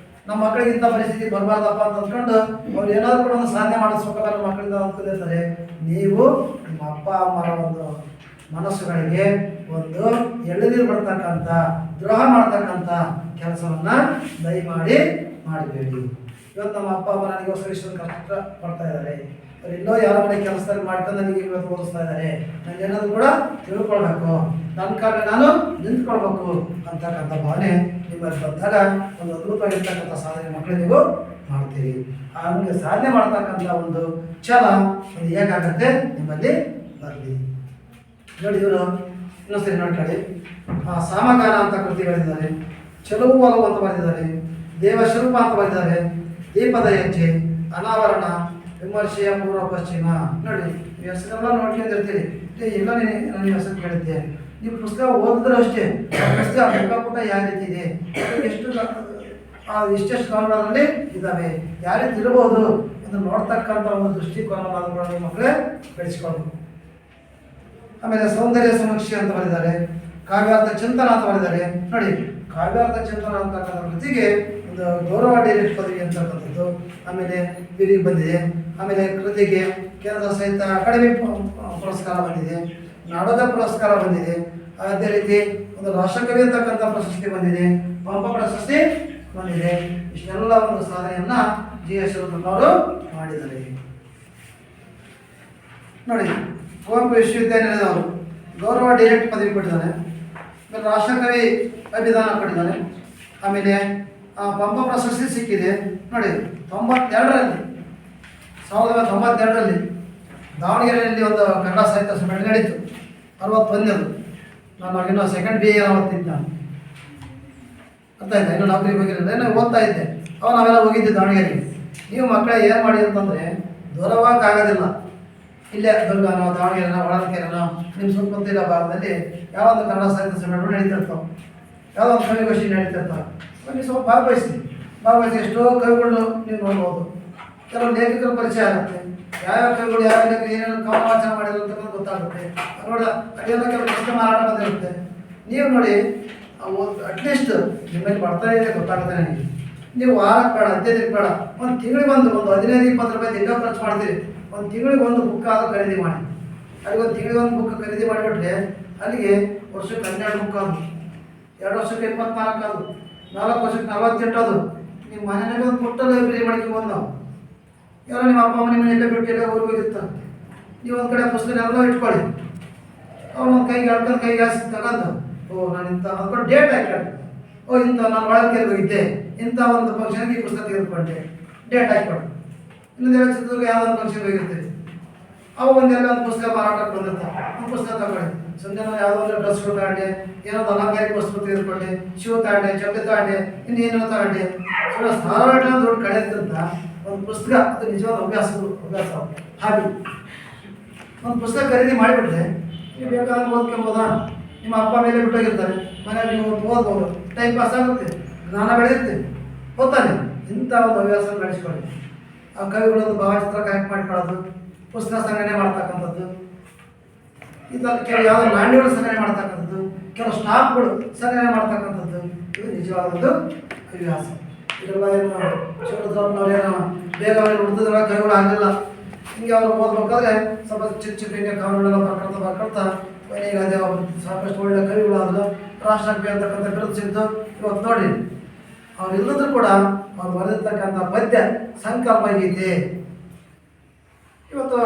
ನಮ್ಮ ಮಕ್ಕಳಿಗೆ ಇಂಥ ಪರಿಸ್ಥಿತಿ ಬರಬಾರ್ದಪ್ಪ ಅಂತ ಅಂದ್ಕೊಂಡು ಅವ್ರು ಏನಾದರೂ ಕೂಡ ಒಂದು ಸಾಧನೆ ಮಾಡಿಸ್ಬೇಕಲ್ಲ ನಮ್ಮ ಮಕ್ಕಳಿಂದ ಅಂದ್ಕೊಂಡಿರ್ತಾರೆ. ನೀವು ನಿಮ್ಮ ಅಪ್ಪ ಅಮ್ಮರ ಒಂದು ಮನಸ್ಸುಗಳಿಗೆ ಒಂದು ಎಳೆನೀರು ಬರ್ತಕ್ಕಂಥ ದ್ರೋಹ ಮಾಡ್ತಕ್ಕಂಥ ಕೆಲಸವನ್ನು ದಯಮಾಡಿ ಮಾಡಬೇಡಿ. ಇವತ್ತು ನಮ್ಮ ಅಪ್ಪ ಅಮ್ಮ ನನಗೋಸ್ಕರ ಇಷ್ಟೊಂದು ಕಷ್ಟ ಪಡ್ತಾ ಇದ್ದಾರೆ, ಅವ್ರು ಇನ್ನೂ ಯಾರ ಮನೆ ಕೆಲಸದಲ್ಲಿ ಮಾಡ್ಕೊಂಡು ನನಗೆ ಇವತ್ತು ಓದಿಸ್ತಾ ಇದ್ದಾರೆ, ನಾನು ಏನಾದರೂ ಕೂಡ ತಿಳ್ಕೊಳ್ಬೇಕು, ನನ್ನ ಕಾಲ ನಾನು ನಿಂತ್ಕೊಳ್ಬೇಕು ಅಂತಕ್ಕಂಥ ಭಾವನೆ ನಿಮ್ಮಲ್ಲಿ ಬಂದಾಗ ಒಂದು ಅದ್ಭುತವಾಗಿರ್ತಕ್ಕಂಥ ಸಾಧನೆ ಮಕ್ಕಳು ನೀವು ಮಾಡ್ತೀರಿ. ಹಂಗೆ ಸಾಧನೆ ಮಾಡ್ತಕ್ಕಂಥ ಒಂದು ಛಲ ಒಂದು ಹೇಗಾಗತ್ತೆ ನಿಮ್ಮಲ್ಲಿ ಬರಲಿ. ನೋಡಿ ಇವರು ಇನ್ನೊಂದ್ಸರಿ ನೋಡ್ಕೊಳ್ಳಿ. ಸಾಮಗಾನ ಅಂತ ಕೃತಿ ಬರೆದಿದ್ದಾರೆ, ಚೆಲುವು ಒಲವು ಅಂತ ಬರೆದಿದ್ದಾರೆ, ದೇವಸ್ವರೂಪ ಅಂತ ಬರೆದಿದ್ದಾರೆ, ದೀಪದ ಹೆಜ್ಜೆ, ಅನಾವರಣ, ವಿಮರ್ಶೆಯ ಪೂರ್ವ ಪಶ್ಚಿಮ. ನೋಡಿ ನೀವು ಹೆಸರೆಲ್ಲ ನೋಡ್ಕೊಂಡಿರ್ತೀರಿ, ಎಲ್ಲ ನಾನು ಹೆಸರು ಕೇಳಿದ್ದೆ. ನೀವು ಪುಸ್ತಕ ಓದಿದ್ರೆ ಅಷ್ಟೇ ಪುಸ್ತಕ ಮುಖಪುಟ ಯಾವ ರೀತಿ ಇದೆ, ಎಷ್ಟು ಇಷ್ಟೆಷ್ಟು ಕಾನೂನಲ್ಲಿ ಇದ್ದಾವೆ, ಯಾವ ರೀತಿ ಇರಬಹುದು ಅದನ್ನು ನೋಡ್ತಕ್ಕಂಥ ಒಂದು ದೃಷ್ಟಿಕೋನವಾದ ಕೂಡ ನಿಮ್ಮ ಮಕ್ಕಳೇ ಬೆಳೆಸ್ಕೊಳ್ಬೇಕು. ಆಮೇಲೆ ಸೌಂದರ್ಯ ಸಮೀಕ್ಷೆ ಅಂತ ಬರೆದಿದ್ದಾರೆ, ಕಾವ್ಯಾರ್ಥ ಚಿಂತನ ಅಂತ ಬರೆದಿದ್ದಾರೆ. ನೋಡಿ ಕಾವ್ಯಾರ್ಥ ಚಿಂತನ ಅಂತಕ್ಕಂಥ ಕೃತಿಗೆ ಒಂದು ಗೌರವ ಡೈರೆಕ್ಟ್ ಪದವಿ ಅಂತಕ್ಕಂಥದ್ದು ಆಮೇಲೆ ಬಿರಿ ಬಂದಿದೆ. ಆಮೇಲೆ ಕೃತಿಗೆ ಕೇಂದ್ರ ಸಾಹಿತ್ಯ ಅಕಾಡೆಮಿ ಪುರಸ್ಕಾರ ಬಂದಿದೆ, ನಾಡೋದ ಪುರಸ್ಕಾರ ಬಂದಿದೆ, ಅದೇ ರೀತಿ ಒಂದು ರಾಷ್ಟ್ರಕವಿ ಅಂತಕ್ಕಂಥ ಪ್ರಶಸ್ತಿ ಬಂದಿದೆ, ಪಂಪ ಪ್ರಶಸ್ತಿ ಬಂದಿದೆ. ಇಷ್ಟೆಲ್ಲ ಒಂದು ಸಾಧನೆಯನ್ನ GS ಶಿವರುದ್ರವರು ಮಾಡಿದ್ದಾರೆ. ನೋಡಿ ಕುವೆಂಪು ವಿಶ್ವವಿದ್ಯಾನಿಲಯದವರು ಗೌರವ ಡೈರೆಕ್ಟ್ ಪದವಿ ಕೊಟ್ಟಿದ್ದಾರೆ, ಆಮೇಲೆ ರಾಷ್ಟ್ರಕವಿ ಅಭಿದಾನ ಕೊಟ್ಟಿದ್ದಾರೆ, ಆಮೇಲೆ ಪಂಪ ಪ್ರಶಸ್ತಿ ಸಿಕ್ಕಿದೆ. ನೋಡಿ 1992ರಲ್ಲಿ ದಾವಣಗೆರೆಯಲ್ಲಿ ಒಂದು ಕನ್ನಡ ಸಾಹಿತ್ಯ ಸಮ್ಮೇಳನ ನಡೀತು, 61ನೇದು. ನಾನು ಆಗಿನ್ನೂ ಸೆಕೆಂಡ್ BA ಓದ್ತಿದ್ದೆ, ನಾನು ಅರ್ಥ ಆಯ್ತಾ, ಇನ್ನೂ ನೌಕರಿ ಹೋಗಿರಲಿಲ್ಲ, ನಾನು ಓದ್ತಾ ಇದ್ದೆ. ಅವಾಗ ನಾವೆಲ್ಲ ಹೋಗಿದ್ದೆ ದಾವಣಗೆರೆಗೆ. ನೀವು ಮಕ್ಕಳ ಏನು ಮಾಡಿ ಅಂತಂದರೆ ದೂರವಾಗೋದಿಲ್ಲ, ಇಲ್ಲೇ ದುರ್ಗಾನೋ ದಾವಣಗೆರೆನೋ ಹೊಳಲ್ಕೆರೆನೋ ನಿಮ್ಮ ಸುತ್ತಮುತ್ತಲ ಭಾಗದಲ್ಲಿ ಯಾವ ಒಂದು ಕನ್ನಡ ಸಾಹಿತ್ಯ ಸಮ್ಮೇಳನ ನಡೀತಿರ್ತಾವೆ, ಯಾವುದೋ ಒಂದು ಕವಿಗೋಷ್ಠಿ ನಡೀತಿರ್ತಾವೆ. ನೀವು ಸ್ವಲ್ಪ ಭಾಗವಹಿಸಿ ಎಷ್ಟೋ ಕವಿಗಳು ನೀವು ನೋಡ್ಬೋದು. ಕೆಲವು ಲೇಖಕರ ಪರಿಚಯ ಆಗುತ್ತೆ, ಯಾವ್ಯಾವ ಕವಿಗಳು ಯಾವ ಲೇಖಕರು ಏನೇನು ಕವನ ವಾಚನ ಮಾಡಿದ್ರು ಅಂತ ಗೊತ್ತಾಗುತ್ತೆ. ನೋಡ ಅದೇನೋ ಕೆಲವು ಪುಸ್ತಕ ಮಾರಾಟ ಬಂದಿರುತ್ತೆ. ನೀವು ನೋಡಿ ಅಟ್ಲೀಸ್ಟ್ ನಿಮ್ಮಲ್ಲಿ ಬರ್ತಾ ಇದೆ ಗೊತ್ತಾಗುತ್ತೆ ನನಗೆ. ನೀವು ವಾರಕ್ಕೆ ಬೇಡ, ಹದಿನೈದಕ್ಕೆ ಬೇಡ, ಒಂದು ತಿಂಗಳಿಗೆ ಒಂದು 15-20 ರೂಪಾಯಿ ದಿನ ಖರ್ಚು ಮಾಡ್ತೀರಿ. ಒಂದು ತಿಂಗಳಿಗೆ ಒಂದು ಬುಕ್ ಆದರೂ ಖರೀದಿ ಮಾಡಿ. ಅಲ್ಲಿಗೆ ಒಂದು ತಿಂಗಳಿಗೆ ಒಂದು ಬುಕ್ ಖರೀದಿ ಮಾಡಿಬಿಟ್ರೆ ಅಲ್ಲಿಗೆ ವರ್ಷಕ್ಕೆ 12 ಬುಕ್ ಆದವು, 2 ವರ್ಷಕ್ಕೆ 24 ಆದವು, 4 ವರ್ಷಕ್ಕೆ 48 ಆದವು. ನಿಮ್ಮ ಮನೆಯಲ್ಲಿ ಒಂದು ಪುಟ್ಟ ಲೈಬ್ರರಿ ಮಾಡ್ಕೊಂಬೋದು. ನಾವು ಯಾರೋ ನಿಮ್ಮ ಅಪ್ಪ ಅಮ್ಮ ನಿಮ್ಮ ಎಲ್ಲೇ ಬಿಟ್ಟು ಎಲ್ಲ ಊರಿಗೆ ಹೋಗಿರ್ತಾರೆ, ನೀವು ಒಂದು ಕಡೆ ಪುಸ್ತಕ ಎಲ್ಲ ಇಟ್ಕೊಳ್ಳಿ. ಅವ್ರು ಒಂದು ಕೈಗೆ ಹೇಳ್ಕೊಂಡು ಕೈಗೆ ಹಾಸಿ ತಗೊಂಡು ನಾನು ಇಂಥ ಅಂದ್ಕೊಂಡು ಡೇಟ್ ಹಾಕ್ಕೊಂಡು ಇಂಥ ನಾನು ಒಳಗೆ ಹೋಗಿದ್ದೆ, ಇಂಥ ಒಂದು ಫಂಕ್ಷನ್ಗೆ ಈ ಪುಸ್ತಕ ತೆಗೆದುಕೊಂಡೆ, ಡೇಟ್ ಹಾಕ್ಕೊಂಡು. ಇನ್ನೊಂದು ಹೇಳೋ ಚಿತ್ರದುರ್ಗ ಯಾವುದೋ ಒಂದು ಫಂಕ್ಷನ್ಗೆ ಹೋಗಿರ್ತೀವಿ, ಅವು ಒಂದೆಲ್ಲ ಒಂದು ಪುಸ್ತಕ ಮಾರಾಟಕ್ಕೆ ಬಂದಿರ್ತಾರೆ, ಒಂದು ಪುಸ್ತಕ ತಗೊಂಡೆ. ಸಂಜೆ ನಾನು ಯಾವುದೋ ಒಂದು ಡ್ರೆಸ್ಗಳು ತಗೊಂಡೆ, ಏನೋ ಒಂದು ಅಲಂಕಾರಿಕ ವಸ್ತು ತೆಗೆದುಕೊಂಡೆ, ಶೂ ತಗೊಂಡೆ, ಚಪ್ಪಲಿ ತಗೊಂಡೆ, ಇನ್ನೇನೋ ತಗೊಂಡೆ. ಧಾರವಾಡ ದುಡ್ಡು ಕಳೆಯೋದ್ರಿಂದ ಒಂದು ಪುಸ್ತಕ ಅದು ನಿಜವಾದ ಅಭ್ಯಾಸ ಹಾಬಿ. ಒಂದು ಪುಸ್ತಕ ಖರೀದಿ ಮಾಡಿಬಿಟ್ರೆ ನೀವು ಬೇಕಾದ್ರೆ ಓದ್ಕೊಬೋದಾ, ನಿಮ್ಮ ಅಪ್ಪ ಮೇಲೆ ಬಿಟ್ಟೋಗಿರ್ತಾರೆ, ಮನೆಯಲ್ಲಿ ನೀವು ಓದ್ಬೋದು, ಟೈಮ್ ಪಾಸ್ ಆಗುತ್ತೆ, ಜ್ಞಾನ ಬೆಳೆಯುತ್ತೆ, ಓದ್ತಾನೆ. ಇಂಥ ಒಂದು ಹವ್ಯಾಸ ಬೆಳೆಸ್ಕೊಳ್ಳಿ. ಆ ಕವಿಗಳದ್ದು ಭಾವಚಿತ್ರ ಕನೆಕ್ಟ್ ಮಾಡ್ಕೊಳ್ಳೋದು, ಪುಸ್ತಕ ಸಂಗ್ರಹಣೆ ಮಾಡ್ತಕ್ಕಂಥದ್ದು, ಈ ಥರ ಕೆಲವು ಯಾವುದೋ ನಾಣ್ಯಗಳು ಸಂಗ್ರಹಣೆ ಮಾಡ್ತಕ್ಕಂಥದ್ದು, ಕೆಲವು ಸ್ಟಾಪ್ಗಳು ಸಂಗ್ರಹಣೆ ಮಾಡ್ತಕ್ಕಂಥದ್ದು, ಇದು ನಿಜವಾದ ಒಂದು ಹವ್ಯಾಸ. ಇದೆಲ್ಲ ಏನು ಶಿವರುದ್ರಪ್ಪನವ್ರೇನು ಬೇಗ ಉಳಿದಿದ್ರೆ ಕವಿಗಳು ಆಗಲಿಲ್ಲ. ಹಿಂಗೆ ಅವರು ಓದ್ಬೇಕಾದ್ರೆ ಸ್ವಲ್ಪ ಚಿಕ್ಕ ಹಿಂಗೆ ಕವನಗಳೆಲ್ಲ ಬರ್ಕೊಳ್ತಾ ಕೊನೆಗೆ ಅದೇ ಸಾಕಷ್ಟು ಒಳ್ಳೆ ಕವಿಗಳಾದ್ರು, ರಾಷ್ಟ್ರಕವಿ ಅಂತಕ್ಕಂಥ ಬಿರುದು ಸಿಕ್ತು. ಇವತ್ತು ನೋಡಿ ಅವ್ರು ಇಲ್ಲದ್ರೂ ಕೂಡ ಅವ್ರು ಬರೆದಿರ್ತಕ್ಕಂಥ ಪದ್ಯ ಸಂಕಲ್ಪ ಗೀತೆ ಇವತ್ತು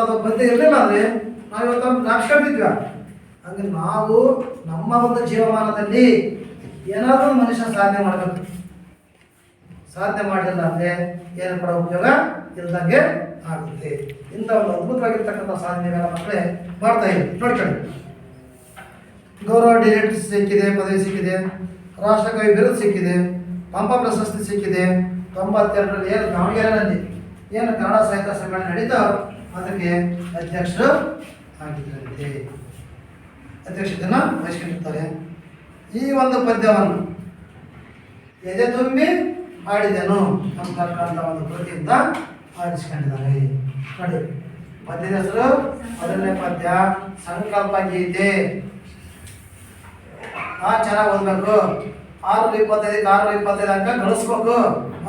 ಅದು ಪದ್ಯ ಇರಲಿಲ್ಲ ಅಂದರೆ ನಾವು ಇವತ್ತು ನಾಚ್ಕೊಂಡಿದ್ವಿ. ಹಂಗೆ ನಾವು ನಮ್ಮ ಒಂದು ಜೀವಮಾನದಲ್ಲಿ ಏನಾದರೂ ಮನುಷ್ಯ ಸಾಧನೆ ಮಾಡಬೇಕು. ಸಾಧನೆ ಮಾಡಲಿಲ್ಲ ಅಂದರೆ ಏನು ಕೂಡ ಉಪಯೋಗ ಇಲ್ಲದಂಗೆ ಆಗುತ್ತೆ. ಇಂಥ ಒಂದು ಅದ್ಭುತವಾಗಿರ್ತಕ್ಕಂಥ ಸಾಧನೆಗಳ ಮಕ್ಕಳೇ ಮಾಡ್ತಾ ಇದ್ದೀವಿ. ನೋಡ್ಕೊಳ್ಳಿ, ಗೌರವ ಡೈರೆಕ್ಟ್ ಸಿಕ್ಕಿದೆ, ಪದವಿ ಸಿಕ್ಕಿದೆ, ರಾಷ್ಟ್ರಕವಿ ಬಿರುದು ಸಿಕ್ಕಿದೆ, ಪಂಪ ಪ್ರಶಸ್ತಿ ಸಿಕ್ಕಿದೆ. 92ರಲ್ಲಿ ಏನು ದಾವಣಗೆರೆಯಲ್ಲಿ ಏನು ಕನ್ನಡ ಸಾಹಿತ್ಯ ಸಮ್ಮೇಳನ ನಡೀತೋ ಅದಕ್ಕೆ ಅಧ್ಯಕ್ಷರು ಆಗಿದ್ದರಂತೆ, ಅಧ್ಯಕ್ಷತೆಯನ್ನು ವಹಿಸ್ಕೊಂಡಿರ್ತಾರೆ. ಈ ಒಂದು ಪದ್ಯವನ್ನು ಎದೆ ತುಂಬಿ ಹಾಡಿದೆನು ಅಂತಕ್ಕಂಥ ಒಂದು ಕೃತಿಯಿಂದ ಆರಿಸ್ಕೊಂಡಿದ್ದಾರೆ. ನೋಡಿ ಪದ್ಯದ ಹೆಸರು, ಮೊದಲನೇ ಪದ್ಯ ಸಂಕಲ್ಪ ಗೀತೆ. ಚೆನ್ನಾಗಿ ಓದಬೇಕು. 625ಕ್ಕೆ 625 ಅಂಕ ಗಳಿಸ್ಬೇಕು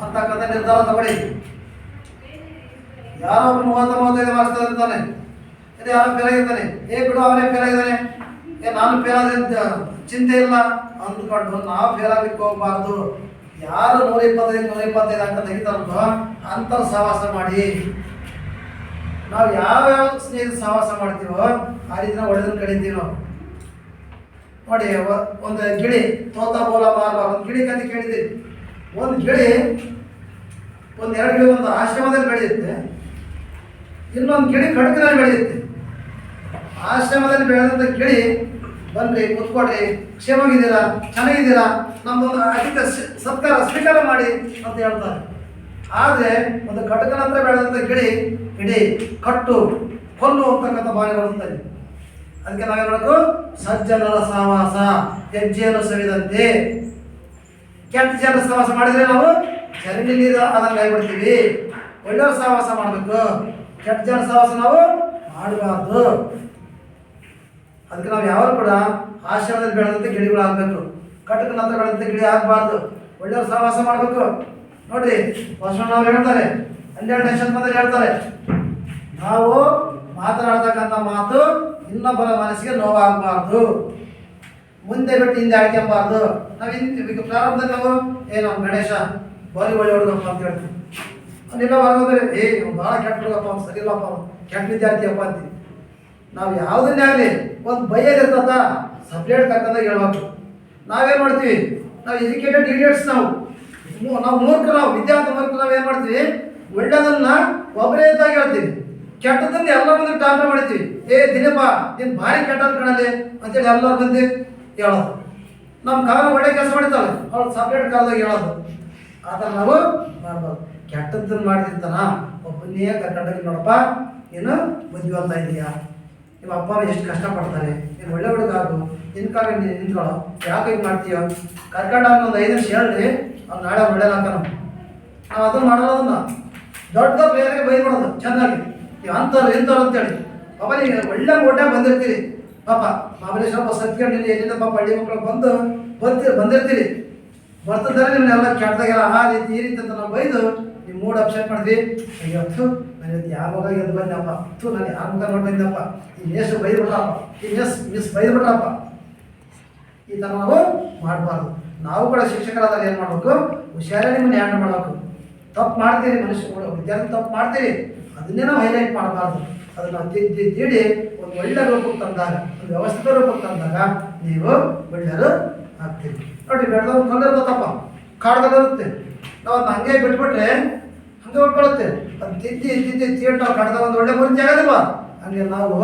ಅಂತಕ್ಕಂಥ ನಿರ್ಧಾರ ತಗೊಳ್ಳಿ. ಯಾರೋ ಒಬ್ಬ 30-35 ಮಾರ್ಕ್ಸ್ ತಂದಿರ್ತಾನೆ, ಇದು ಯಾರೋ ಫೇಲ್ ಆಗಿರ್ತಾನೆ, ಬಿಡು ಅವನೇ ಫೇಲ್ ಆಗಿದ್ದಾನೆ, ನಾನು ಫೇಲ್ ಆದ ಚಿಂತೆ ಇಲ್ಲ ಅಂದ್ಕೊಂಡು ನಾವು ಫೇಲ್ ಆಗ್ಲಿಕ್ಕೆ ಹೋಗ್ಬಾರ್ದು. ಯಾರು 125 ಅಂಕ ತೆಗಿತಾರೋ ಅಂಥವ್ರ ಸಹವಾಸ ಮಾಡಿ. ನಾವು ಯಾವ್ಯಾವ ಸ್ನೇಹಿತರ ಸಹವಾಸ ಮಾಡ್ತೀವೋ ಆ ರೀತಿ ನಾವು ಒಳ್ಳೆದನ್ನು ಕಡಿತೀವಿ. ನಾವು ನೋಡಿ, ಒಂದು ಗಿಳಿ ತೋತ ಬೋಲ ಮಾರ್ಬ ಒಂದು ಗಿಳಿ ಕತೆ ಕೇಳಿದ್ದೀರಿ. ಒಂದು ಗಿಳಿ ಎರಡು ಗಿಳಿ ಒಂದು ಆಶ್ರಮದಲ್ಲಿ ಬೆಳೆಯುತ್ತೆ, ಇನ್ನೊಂದು ಗಿಳಿ ಕಡಕಿನಲ್ಲಿ ಬೆಳೆಯುತ್ತೆ. ಆಶ್ರಮದಲ್ಲಿ ಬೆಳೆದಂಥ ಗಿಳಿ ಬನ್ರಿ ಕೂತ್ಕೊಡ್ರಿ, ಕ್ಷೇಮವಾಗಿದ್ದೀರಾ, ಚೆನ್ನಾಗಿದ್ದೀರಾ, ನಮ್ದೊಂದು ಅಧಿಕ ಸತ್ಕಾರ ಸ್ವೀಕಾರ ಮಾಡಿ ಅಂತ ಹೇಳ್ತಾರೆ. ಆದರೆ ಒಂದು ಕಟಕನ ಹತ್ರ ಬೆಳೆದಂಥ ಗಿಳಿ ಇಡೀ ಕಟ್ಟು ಕೊಲ್ಲು ಅಂತಕ್ಕಂಥ ಭಾವನೆ ಬರುತ್ತದೆ. ಅದಕ್ಕೆ ನಾವೇನು ಮಾಡಬೇಕು? ಸಜ್ಜನರ ಸಹವಾಸ ಹೆಜ್ಜೆಯನ್ನು ಸವಿದಂತೆ. ಕೆಟ್ಟ ಜನರ ಸಹವಾಸ ಮಾಡಿದರೆ ನಾವು ಚರಂಡಿ ನೀರು ಆದಂಗೆ ಆಗಿಬಿಡ್ತೀವಿ. ಒಳ್ಳೆಯವ್ರ ಸಹವಾಸ ಮಾಡಬೇಕು, ಕೆಟ್ಟ ಜನರ ಸಹವಾಸ ನಾವು ಮಾಡಬಾರ್ದು. ಅದಕ್ಕೆ ನಾವು ಯಾರು ಕೂಡ ಆಶ್ರಮದಲ್ಲಿ ಬೆಳೆದಂತೆ ಗಿಳಿಗಳಾಗಬೇಕು, ಕಟಕನ ಹತ್ರ ಬೆಳೆದಂತೆ ಗಿಳಿ ಆಗಬಾರ್ದು. ಒಳ್ಳೆಯವ್ರ ಸಹವಾಸ ಮಾಡಬೇಕು. ನೋಡ್ರಿ, ಬಸವಣ್ಣವ್ರು ಹೇಳ್ತಾರೆ, 12ನೇ ಶತಮಾನದಲ್ಲಿ ಹೇಳ್ತಾರೆ, ನಾವು ಮಾತನಾಡ್ತಕ್ಕಂಥ ಮಾತು ಇನ್ನೊಬ್ಬರ ಮನಸ್ಸಿಗೆ ನೋವಾಗಬಾರ್ದು, ಮುಂದೆ ಬಿಟ್ಟು ಹಿಂದೆ ಹಾಕ್ಯಬಾರ್ದು. ನಾವು ಈಗ ಪ್ರಾರಂಭದಲ್ಲಿ ನಾವು ನಮ್ಮ ಗಣೇಶ ಬಾರಿ ಒಳ್ಳೆ ಹುಡುಗಪ್ಪ ಅಂತ ಹೇಳ್ತೀವಿ, ಅವನ್ನೆಲ್ಲ ಹೊರಗೋದ್ರೆ ಭಾಳ ಕೆಟ್ಟ ಹುಡುಗಪ್ಪ, ಅವ್ನು ಸರಿ ಇಲ್ಲಪ್ಪ, ಅವ್ನು ಕೆಟ್ಟ ವಿದ್ಯಾರ್ಥಿಯಪ್ಪ ಅಂತೀವಿ. ನಾವು ಯಾವುದನ್ನೇ ಆಗಲಿ ಒಂದು ಬೈಯದಿರ್ತದ ಸಪ್ರೇಟ್ ಕರ್ಕೊಂಡಾಗ ಹೇಳ್ಬೇಕು. ನಾವೇನು ಮಾಡ್ತೀವಿ? ನಾವು ಎಜುಕೇಟೆಡ್ ಇಡಿಯಟ್ಸ್, ನಾವು ಮೂರ್ಖರು, ನಾವು ವಿದ್ಯಾರ್ಥಿ ಮೂರ್ಖರು. ನಾವು ಏನು ಮಾಡ್ತೀವಿ? ಒಳ್ಳೆದನ್ನ ಒಬ್ಬರೇ ಇದ್ದಾಗ ಹೇಳ್ತೀವಿ, ಕೆಟ್ಟದನ್ನ ಎಲ್ಲ ಮುಂದೆ ಟಾಪೆ ಮಾಡ್ತೀವಿ. ದಿನಪ್ಪ ನೀನು ಭಾರಿ ಕೆಟ್ಟ ಕಾಣಲಿ ಅಂತೇಳಿ ಎಲ್ಲರೂ ಬಂದು ಹೇಳೋದು. ನಮ್ಮ ಕಾಲ ಒಳ್ಳೆ ಕೆಲಸ ಮಾಡಿದ್ದಾಳೆ ಅವಳು ಸಪ್ರೇಟ್ ಕಾಲದಾಗ ಹೇಳೋದು. ಆ ಥರ ನಾವು ಮಾಡ್ಬಾರ್ದು. ಕೆಟ್ಟದ್ದನ್ನು ಮಾಡಿರ್ತಾನ ಒಬ್ಬನೇ ಕರ್ಕೊಂಡೋಗಿ, ನೋಡಪ್ಪ ನೀನು ಬುದ್ಧಿವಂತ ಇದೆಯಾ, ನಿಮ್ಮ ಅಪ್ಪ ಎಷ್ಟು ಕಷ್ಟಪಡ್ತಾರೆ, ನೀನು ಒಳ್ಳೆ ಹುಡುಗ ಆಗು, ನಿನ್ನ ಕಾಲ ನೀನು ನಿಂತ್ಕೊಳ್ಳೋ, ಯಾಕೆ ಹಿಂಗೆ ಮಾಡ್ತೀಯೋ, ಕರ್ಕೊಂಡಾಗ ಒಂದು 5 ನಿಮಿಷ ಹೇಳ್ರಿ, ಅವ್ನು ನಾಳೆ ಒಳ್ಳೆಯದಾಕ. ನಾವು ಅದನ್ನು ಮಾಡೋದನ್ನ ದೊಡ್ಡ ಬೇರೆ ಬೈದ್ಬಿಡೋದು ಚೆನ್ನಾಗಿ, ನೀವು ಅಂಥವ್ರು ಇಂಥವ್ರು ಅಂತೇಳಿ. ಪಾಪ ನೀವು ಒಳ್ಳೆ ಓಟ್ಯಾಗ ಬಂದಿರ್ತೀರಿ, ಪಾಪ ಮಹಾಬಲೇಶ್ವರಪ್ಪ ಸತ್ಕೊಂಡು ಎಲ್ಲಿಂದ ಪಾಪ ಹಳ್ಳಿ ಮಕ್ಕಳು ಬಂದಿರ್ತೀರಿ. ಬರ್ತದಾರೆ ನಿಮ್ಮನ್ನೆಲ್ಲ ಕೆಟ್ಟದಾಗೆಲ್ಲ ಆ ರೀತಿ ಈ ರೀತಿ ಅಂತ ನಾವು ಬೈದು ನೀವು ಮೂಡ್ ಅಪ್ಸೆಟ್ ಮಾಡಿದ್ವಿ. ಇವತ್ತು ನಾನು ಇವತ್ತು ಯಾವ ಮಗ ಎದ್ದು ಬಂದಪ್ಪ, ನಾನು ಯಾರ ಮುಖ ನೋಡಿ ಬಂದಪ್ಪ, ಈ ಮೇಸ್ಟ್ ಬೈದ್ಬಿಟ್ರಪ್ಪ, ಈ ಮಿಸ್ ಬೈದ್ಬಿಟ್ರಪ್ಪ. ಈ ಥರ ನಾವು ಮಾಡಬಾರ್ದು. ನಾವು ಕೂಡ ಶಿಕ್ಷಕರಾದಾಗ ಏನು ಮಾಡಬೇಕು? ಹುಷಾರೇ ನಿಮ್ಮನ್ನು ಹ್ಯಾಂಡಲ್ ಮಾಡಬೇಕು. ತಪ್ಪು ಮಾಡ್ತೀರಿ, ಮನುಷ್ಯ ವಿದ್ಯಾರ್ಥಿ ತಪ್ಪು ಮಾಡ್ತೀರಿ, ಅದನ್ನೇ ನಾವು ಹೈಲೈಟ್ ಮಾಡಬಾರ್ದು. ಅದನ್ನು ನಾವು ತಿದ್ದಿ ಒಂದು ಒಳ್ಳೆ ರೂಪಕ್ಕೆ ತಂದಾಗ, ಒಂದು ವ್ಯವಸ್ಥಿತ ರೂಪಕ್ಕೆ ತಂದಾಗ ನೀವು ಒಳ್ಳೆಯರು ಆಗ್ತೀರಿ. ನೋಡಿ, ಬೆಳೆದವ್ರು ಕಲ್ಲಿರ್ತಪ್ಪ, ಕಾಡ್ದಲ್ಲಿರುತ್ತೆ, ನಾವು ಅದನ್ನ ಹಂಗೆ ಬಿಟ್ಬಿಟ್ರೆ ಹಂಗೆ ಉಳ್ಕೊಳ್ಳುತ್ತೆ. ಅದು ತಿದ್ದಿ ನಾವು ಕಡ್ದ ಒಂದು ಒಳ್ಳೆ ಮೂರ್ತಿ ಆಗೋದಿಲ್ವ? ಹಂಗೆ ನಾವು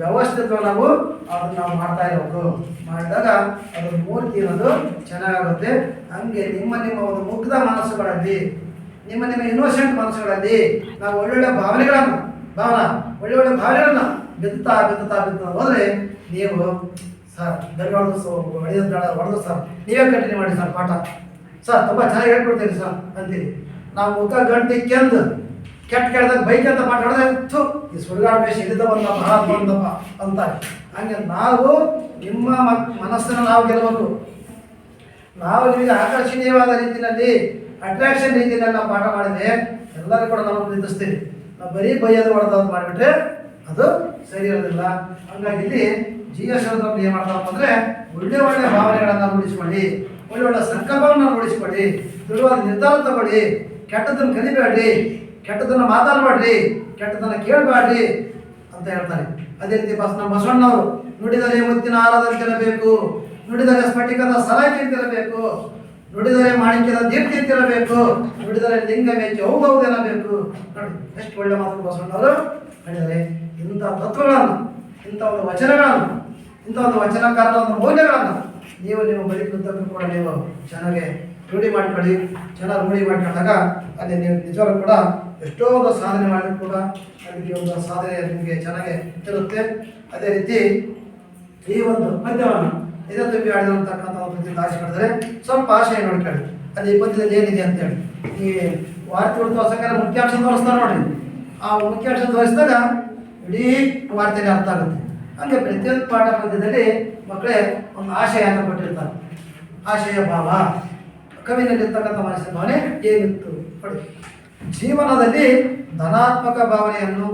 ವ್ಯವಸ್ಥಿತವಾಗಿ ನಾವು ಅದನ್ನು ನಾವು ಮಾಡ್ತಾ ಇರಬೇಕು. ಮಾಡಿದಾಗ ಅದರ ಮೂರ್ತಿ ಅನ್ನೋದು ಚೆನ್ನಾಗಾಗುತ್ತೆ. ಹಂಗೆ ನಿಮ್ಮ ಒಂದು ಮುಗ್ಧ ಮನಸ್ಸುಗಳಲ್ಲಿ, ನಿಮ್ಮ ಇನ್ನೋಸೆಂಟ್ ಮನಸ್ಸುಗಳಲ್ಲಿ ನಾವು ಒಳ್ಳೊಳ್ಳೆ ಭಾವನೆಗಳನ್ನು ಒಳ್ಳೊಳ್ಳೆ ಭಾವನೆಗಳನ್ನು ಬಿತ್ತಾ ಹೋದರೆ ನೀವು ಸರ್ ಬೆಲೆ ಹೊಡೆದು ಸರ್ ನೀವೇ ಕಂಟಿನ್ಯೂ ಮಾಡಿ ಸರ್ ಪಾಠ, ಸರ್ ತುಂಬ ಚೆನ್ನಾಗಿ ಹೇಳ್ಕೊಡ್ತೀರಿ ಸರ್ ಅಂತೀರಿ. ನಾವು ಮುಖ ಗಂಟೆ ಕೆಂದು ಕೆಟ್ಟದಾಗ ಬೈಕ್ ಅಂತ ಮಾತಾಡಿದ್ರೆ ಈ ಸುಡುಗಾಡ ಬೇಷ ಇದ್ದ ಬಂದಪ್ಪ ಅಂತಾರೆ. ಹಂಗೆ ನಾವು ನಿಮ್ಮ ಮನಸ್ಸನ್ನು ನಾವು ಗೆಲ್ಲಬೇಕು. ನಾವು ನಿಮಗೆ ಆಕರ್ಷಣೀಯವಾದ ರೀತಿಯಲ್ಲಿ ಅಟ್ರಾಕ್ಷನ್ ರೀತಿಯಲ್ಲಿ ನಾವು ಪಾಠ ಮಾಡಿದರೆ ಎಲ್ಲರೂ ಕೂಡ ನಾವು ಪ್ರೀತಿಸ್ತೀವಿ. ನಾವು ಬರೀ ಬೈಯೋದು ಹೊಡೆದವ್ರು ಮಾಡಿಬಿಟ್ರೆ ಅದು ಸರಿ ಇರೋದಿಲ್ಲ. ಹಂಗಾಗಿ ಇಲ್ಲಿ GS ಏನು ಮಾಡ್ತಾರಪ್ಪ ಅಂದರೆ ಒಳ್ಳೆ ಭಾವನೆಗಳನ್ನು ರೂಢಿಸ್ಕೊಳ್ಳಿ, ಒಳ್ಳೊಳ್ಳೆ ಸಂಕಲ್ಪವನ್ನು ರೂಢಿಸ್ಕೊಳ್ಳಿ, ದೃಢವಾದ ನಿರ್ಧಾರ ತಗೊಳ್ಳಿ, ಕೆಟ್ಟದನ್ನು ಕಲಿಬೇಡ್ರಿ, ಕೆಟ್ಟದನ್ನು ಮಾತಾಡಬೇಡ್ರಿ, ಕೆಟ್ಟದನ್ನು ಕೇಳಬೇಡ್ರಿ ಅಂತ ಹೇಳ್ತಾರೆ. ಅದೇ ರೀತಿ ನಮ್ಮ ಬಸವಣ್ಣವರು ನುಡಿದರೆ ಮುತ್ತಿನ ಹಾರದಂತಿರಬೇಕು, ನುಡಿದರೆ ಸ್ಫಟಿಕದ ಸಲಾಕೆಂತಿರಬೇಕು, ನುಡಿದರೆ ಮಾಣಿಕ್ಯದ ದೀಪ್ತಿಂತಿರಬೇಕು, ನುಡಿದರೆ ಲಿಂಗ ಮೆಚ್ಚಿ ಹೌದೆನ್ನಬೇಕು. ನೋಡಿ ಎಷ್ಟು ಒಳ್ಳೆ ಮಾತು ಬಸವಣ್ಣವರು ಹೇಳಿದ್ದಾರೆ. ಇಂಥ ತತ್ವಗಳನ್ನು, ಇಂಥ ಒಂದು ವಚನಗಳನ್ನು, ಇಂಥ ಒಂದು ವಚನಕಾರರ ಒಂದು ಮೌಲ್ಯಗಳನ್ನು ನೀವು ನಿಮ್ಮ ಬದುಕಿನಂತಕ್ಕೂ ಕೂಡ ನೀವು ಚೆನ್ನಾಗಿ ರೂಢಿ ಮಾಡಿಕೊಳ್ಳಿ. ಚೆನ್ನಾಗಿ ರೂಢಿ ಮಾಡಿಕೊಂಡಾಗ ಅಲ್ಲಿ ನೀವು ನಿಜವಾಗ್ಲೂ ಕೂಡ ಎಷ್ಟೋ ಒಂದು ಸಾಧನೆ ಮಾಡಿದ್ರು ಕೂಡ ಅದಕ್ಕೆ ಒಂದು ಸಾಧನೆ ನಿಮಗೆ ಚೆನ್ನಾಗಿ ಇರುತ್ತೆ. ಅದೇ ರೀತಿ ಈ ಒಂದು ಪದ್ಯವನ್ನು ಇದೇ ತುಂಬಿ ಆಡಿದಂತಕ್ಕಂಥ ಒಂದು ಪದ್ಯದ ಆಸೆ ಮಾಡಿದರೆ ಸ್ವಲ್ಪ ಆಶಯ ನೋಡ್ಕೊಳ್ಳಿ, ಅಲ್ಲಿ ಈ ಪದ್ಯದಲ್ಲಿ ಏನಿದೆ ಅಂತೇಳಿ. ಈ ವಾರ್ತೆ ತೋರ್ಸಕ್ಕಾದ್ರೆ ಮುಖ್ಯಾಂಶ ತೋರಿಸ್ತಾರೆ ನೋಡಿ, ಆ ಮುಖ್ಯಾಂಶ ತೋರಿಸಿದಾಗ ಇಡೀ ವಾರ್ತೆಗೆ ಅರ್ಥ ಆಗುತ್ತೆ. ಹಂಗೆ ಪ್ರತಿಯೊಂದು ಪಾಠ ಪದ್ಯದಲ್ಲಿ ಮಕ್ಕಳೇ ಒಂದು ಆಶಯ ಅಂತ ಕೊಟ್ಟಿರ್ತಾರೆ. ಆಶಯ ಭಾವ, ಕವಿನಲ್ಲಿರ್ತಕ್ಕಂಥ ಮನಸ್ಸಿನ ಭಾವನೆ ಏನಿತ್ತು ನೋಡಿ. ಜೀವನದಲ್ಲಿ ಧನಾತ್ಮಕ ಭಾವನೆಯನ್ನು,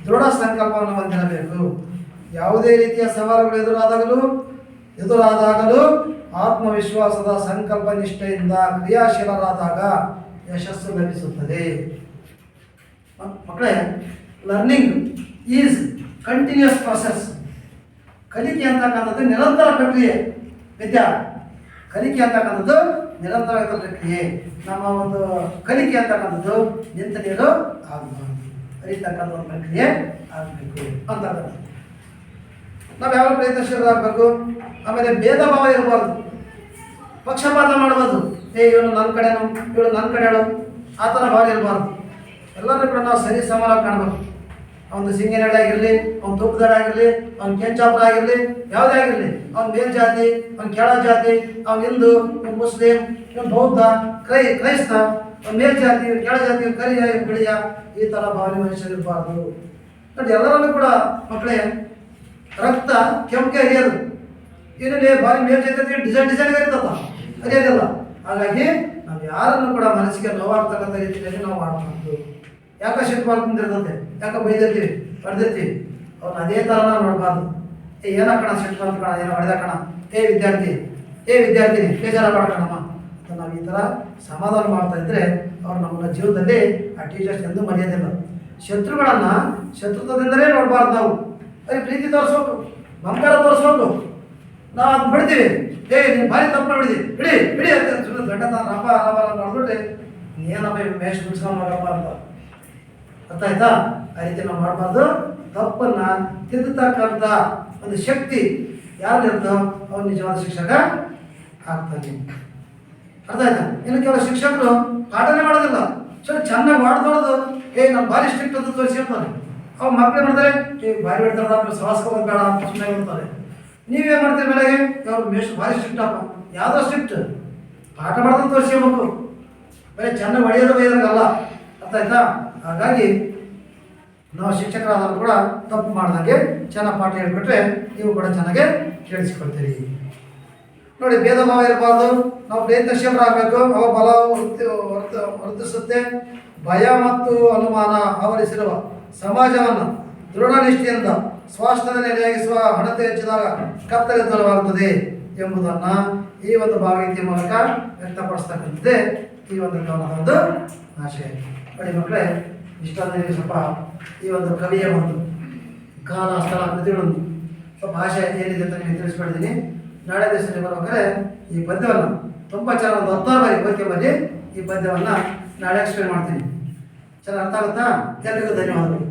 ದೃಢ ಸಂಕಲ್ಪವನ್ನು ಹೊಂದಿರಬೇಕು. ಯಾವುದೇ ರೀತಿಯ ಸವಾಲುಗಳು ಎದುರಾದಾಗಲೂ ಆತ್ಮವಿಶ್ವಾಸದ ಸಂಕಲ್ಪ ನಿಷ್ಠೆಯಿಂದ ಕ್ರಿಯಾಶೀಲರಾದಾಗ ಯಶಸ್ಸು ಲಭಿಸುತ್ತದೆ. ಮಕ್ಕಳೇ, ಲರ್ನಿಂಗ್ ಈಸ್ ಕಂಟಿನ್ಯೂಸ್ ಪ್ರಾಸೆಸ್. ಕಲಿಕೆ ಅಂತಕ್ಕಂಥದ್ದು ನಿರಂತರ ಪ್ರಕ್ರಿಯೆ. ಕಲಿಕೆ ಅಂತಕ್ಕಂಥದ್ದು ನಿರಂತರ ಪ್ರಕ್ರಿಯೆ. ನಮ್ಮ ಒಂದು ಕಲಿಕೆ ಅಂತಕ್ಕಂಥದ್ದು ನಿಂತ ನೀರು ಆಗಬಾರ್ದು, ಹರಿತಕ್ಕಂಥ ಒಂದು ಪ್ರಕ್ರಿಯೆ ಆಗಬೇಕು ಅಂತಕ್ಕಂಥದ್ದು. ನಾವು ಯಾವ ಪ್ರಯತ್ನಶೀಲರಾಗಬೇಕು. ಆಮೇಲೆ ಭೇದ ಭಾವ ಇರಬಾರ್ದು, ಪಕ್ಷಪಾತ ಮಾಡಬಾರ್ದು. ಇವನು ನನ್ನ ಕಡೆನು, ಇವಳು ನನ್ನ ಕಡೆ ಹೇಳು, ಆ ಥರ ಭಾವ ಇರಬಾರ್ದು. ಎಲ್ಲರೂ ಕೂಡ ನಾವು ಸರಿ ಸಮಾನ ಕಾಣಬೇಕು. ಅವನು ಸಿಂಗನಹಳ್ಳಿ ಆಗಿರಲಿ, ಅವ್ನು ತೂಕದಾರ ಆಗಿರಲಿ, ಅವ್ನು ಕೆಂಚಾಪುರ ಆಗಿರಲಿ, ಯಾವುದೇ ಆಗಿರಲಿ, ಅವ್ನು ಮೇಲ್ಜಾತಿ, ಅವ್ನು ಕೆಳ ಜಾತಿ, ಅವ್ನು ಹಿಂದೂ, ಅವ್ನು ಮುಸ್ಲಿಂ, ಇವನು ಬೌದ್ಧ, ಕ್ರೈಸ್ತ, ಅವ್ನು ಮೇಲ್ಜಾತಿ, ಕೆಳ ಜಾತಿ, ಕರಿಯ, ಬಿಳಿಯ, ಈ ಥರ ಭಾವನೆ ಮನುಷ್ಯರಿರಬಾರ್ದು. ನೋಡಿ, ಎಲ್ಲರಲ್ಲೂ ಕೂಡ ಮಕ್ಕಳೇ ರಕ್ತ ಕೆಂಪಗೆ ಹರಿಯೋದು, ಇದರಲ್ಲಿ ಭಾರಿ ಮೇಲ್ಜಾತಿ ಡಿಸೈನ್ ಇರ್ತದ, ಹರಿಯೋದಿಲ್ಲ. ಹಾಗಾಗಿ ನಾವು ಯಾರನ್ನು ಕೂಡ ಮನಸ್ಸಿಗೆ ನೋವಾಗ್ತಕ್ಕಂಥ ರೀತಿಯಲ್ಲಿ ನಾವು ಮಾಡಬಾರ್ದು. ಯಾಕೆ ಶಿಫ್ಟ್ ಮಾಡ್ಕೊಂಡಿರ್ತದೆ, ಯಾಕೆ ಬೈದಿರ್ತೀವಿ, ಹೊಡೆದಿರ್ತೀವಿ, ಅವ್ನು ಅದೇ ಥರ ನಾವು ನೋಡಬಾರ್ದು. ಏನಕ್ಕಣ ಶಿಫ್ಟ್ ಮಾಡ್ಕಣ, ಏನೋ ಹೊಡೆದ ಕಣ, ವಿದ್ಯಾರ್ಥಿನಿ ಬೇಜಾರ ಮಾಡ್ಕಣಮ್ಮ ಅಂತ ನಾವು ಈ ಥರ ಸಮಾಧಾನ ಮಾಡ್ತಾ ಇದ್ದರೆ ಅವ್ರು ನಮ್ಮನ್ನ ಜೀವನದಲ್ಲಿ ಆ ಟೀಚರ್ಸ್ ಎಂದೂ ಮರೆಯೋದಿಲ್ಲ. ಶತ್ರುಗಳನ್ನು ಶತ್ರುತ್ವದಿಂದಲೇ ನೋಡಬಾರ್ದು. ನಾವು ಅಲ್ಲಿ ಪ್ರೀತಿ ತೋರಿಸ್ಬೇಕು, ಮಮಕಾರ ತೋರಿಸ್ಬೇಕು. ನಾವು ಅದು ಬಿಡ್ತೀವಿ, ನೀನು ಭಾರಿ ತಪ್ಪು ಬಿಡಿದಿ, ಬಿಡಿ ಅಂತ ಸುಮ್ಮನೆ ಗಂಡ ರಪ ನೋಡ್ಬಿಟ್ರೆ ಏನಪ್ಪ ಮೇಷ್ ಬಿಡ್ಸ್ಕೊಂಡ್ರಪ್ಪ ಅಂತ. ಅರ್ಥ ಆಯ್ತಾ? ಆ ರೀತಿ ನಾವು ಮಾಡಬಾರ್ದು. ತಪ್ಪನ್ನು ತಿದ್ದತಕ್ಕಂಥ ಒಂದು ಶಕ್ತಿ ಯಾರಿರ್ತೋ ಅವ್ನು ನಿಜವಾದ ಶಿಕ್ಷಕ ಆಗ್ತಾನೆ. ಅರ್ಥ ಆಯ್ತಾ? ಇನ್ನು ಕೆಲವು ಶಿಕ್ಷಕರು ಪಾಠನೇ ಮಾಡೋದಿಲ್ಲ, ಚೆನ್ನಾಗಿ ಮಾಡ್ದೋದು ನಾನು ಭಾರಿ ಸ್ಟ್ರಿಕ್ಟ್ ಅಂತ ತೋರಿಸಿರ್ತಾರೆ. ಅವ್ರು ಮಕ್ಕಳು ನೋಡಿದ್ರೆ ಭಾರಿ ಬಿಡ್ತಾರ, ಸವಾಸ್ಕೋಬೋದು ಬೇಡ ಅಂತ ಸುಮ್ಮನೆ ಇರ್ತಾರೆ. ನೀವೇನು ಮಾಡ್ತೀರಿ ಬೆಳಗ್ಗೆ, ಅವ್ರು ಮೇಷ್ಟು ಭಾರಿ ಸ್ಟ್ರಿಕ್ಟ್ ಅಪ್ಪ, ಯಾವುದೋ ಸ್ಟ್ರಿಕ್ಟ್ ಪಾಠ ಮಾಡೋದು ತೋರಿಸ್ಕೋಬೇಕು, ಬರೀ ಚೆನ್ನಾಗಿ ಹೊಡೆಯೋದು ಬೈಯೋದಲ್ಲ. ಅರ್ಥ ಆಯ್ತಾ? ಹಾಗಾಗಿ ನಾವು ಶಿಕ್ಷಕರಾದರೂ ಕೂಡ ತಪ್ಪು ಮಾಡ್ದಂಗೆ ಚೆನ್ನಾಗಿ ಪಾಠ ಹೇಳ್ಬಿಟ್ರೆ ನೀವು ಕೂಡ ಚೆನ್ನಾಗೆ ಕೇಳಿಸ್ಕೊಳ್ತೀರಿ. ನೋಡಿ, ಭೇದ ಭಾವ ಇರಬಾರ್ದು. ನಾವು ಪ್ರಯತ್ನಶೀಲರಾಗಬೇಕು. ಅವ ಬಲ ವರ್ತಿಸುತ್ತೆ. ಭಯ ಮತ್ತು ಅನುಮಾನ ಆವರಿಸಿರುವ ಸಮಾಜವನ್ನು ದೃಢ ನಿಷ್ಠೆಯಿಂದ ಸ್ವಾಸ್ಥ್ಯದ ನೆಲೆಯಾಗಿಸುವ ಹಣತೆ ಹೆಚ್ಚಿದಾಗ ಕತ್ತಲೆ ದೂರವಾಗುತ್ತದೆ ಎಂಬುದನ್ನು ಈ ಒಂದು ಭಾವಗೀತೆಯ ಮೂಲಕ ವ್ಯಕ್ತಪಡಿಸ್ತಕ್ಕಂಥದ್ದೇ ಈ ಒಂದು ಕವನದ ಒಂದು ಆಶಯ. ನೋಡಿ ಮಕ್ಕಳೇ, ಇಷ್ಟಾದ ಸ್ವಲ್ಪ ಈ ಒಂದು ಕವಿಯ ಒಂದು ಕಾಲ ಸ್ಥಳ ಕೃತಿಗಳನ್ನು ಸ್ವಲ್ಪ ಆಶಯ ಏನಿದೆ ಅಂತ ನಿಮಗೆ ತಿಳಿಸ್ಕೊಳ್ತೀನಿ. ನಾಳೆ ದಿವಸ ನೀವು ಬರ್ಬೇಕಾದ್ರೆ ಈ ಪದ್ಯವನ್ನು ತುಂಬ ಚೆನ್ನಾಗಿ ಒಂದು 16 ಬಾರಿ ಪದ್ಯ ಬನ್ನಿ. ಈ ಪದ್ಯವನ್ನು ನಾಳೆ ಎಕ್ಸ್ಪ್ಲೇನ್ ಮಾಡ್ತೀನಿ. ಚೆನ್ನಾಗಿ ಅರ್ಥ ಆಗುತ್ತಾ? ಎಲ್ಲರಿಗೂ ಧನ್ಯವಾದಗಳು.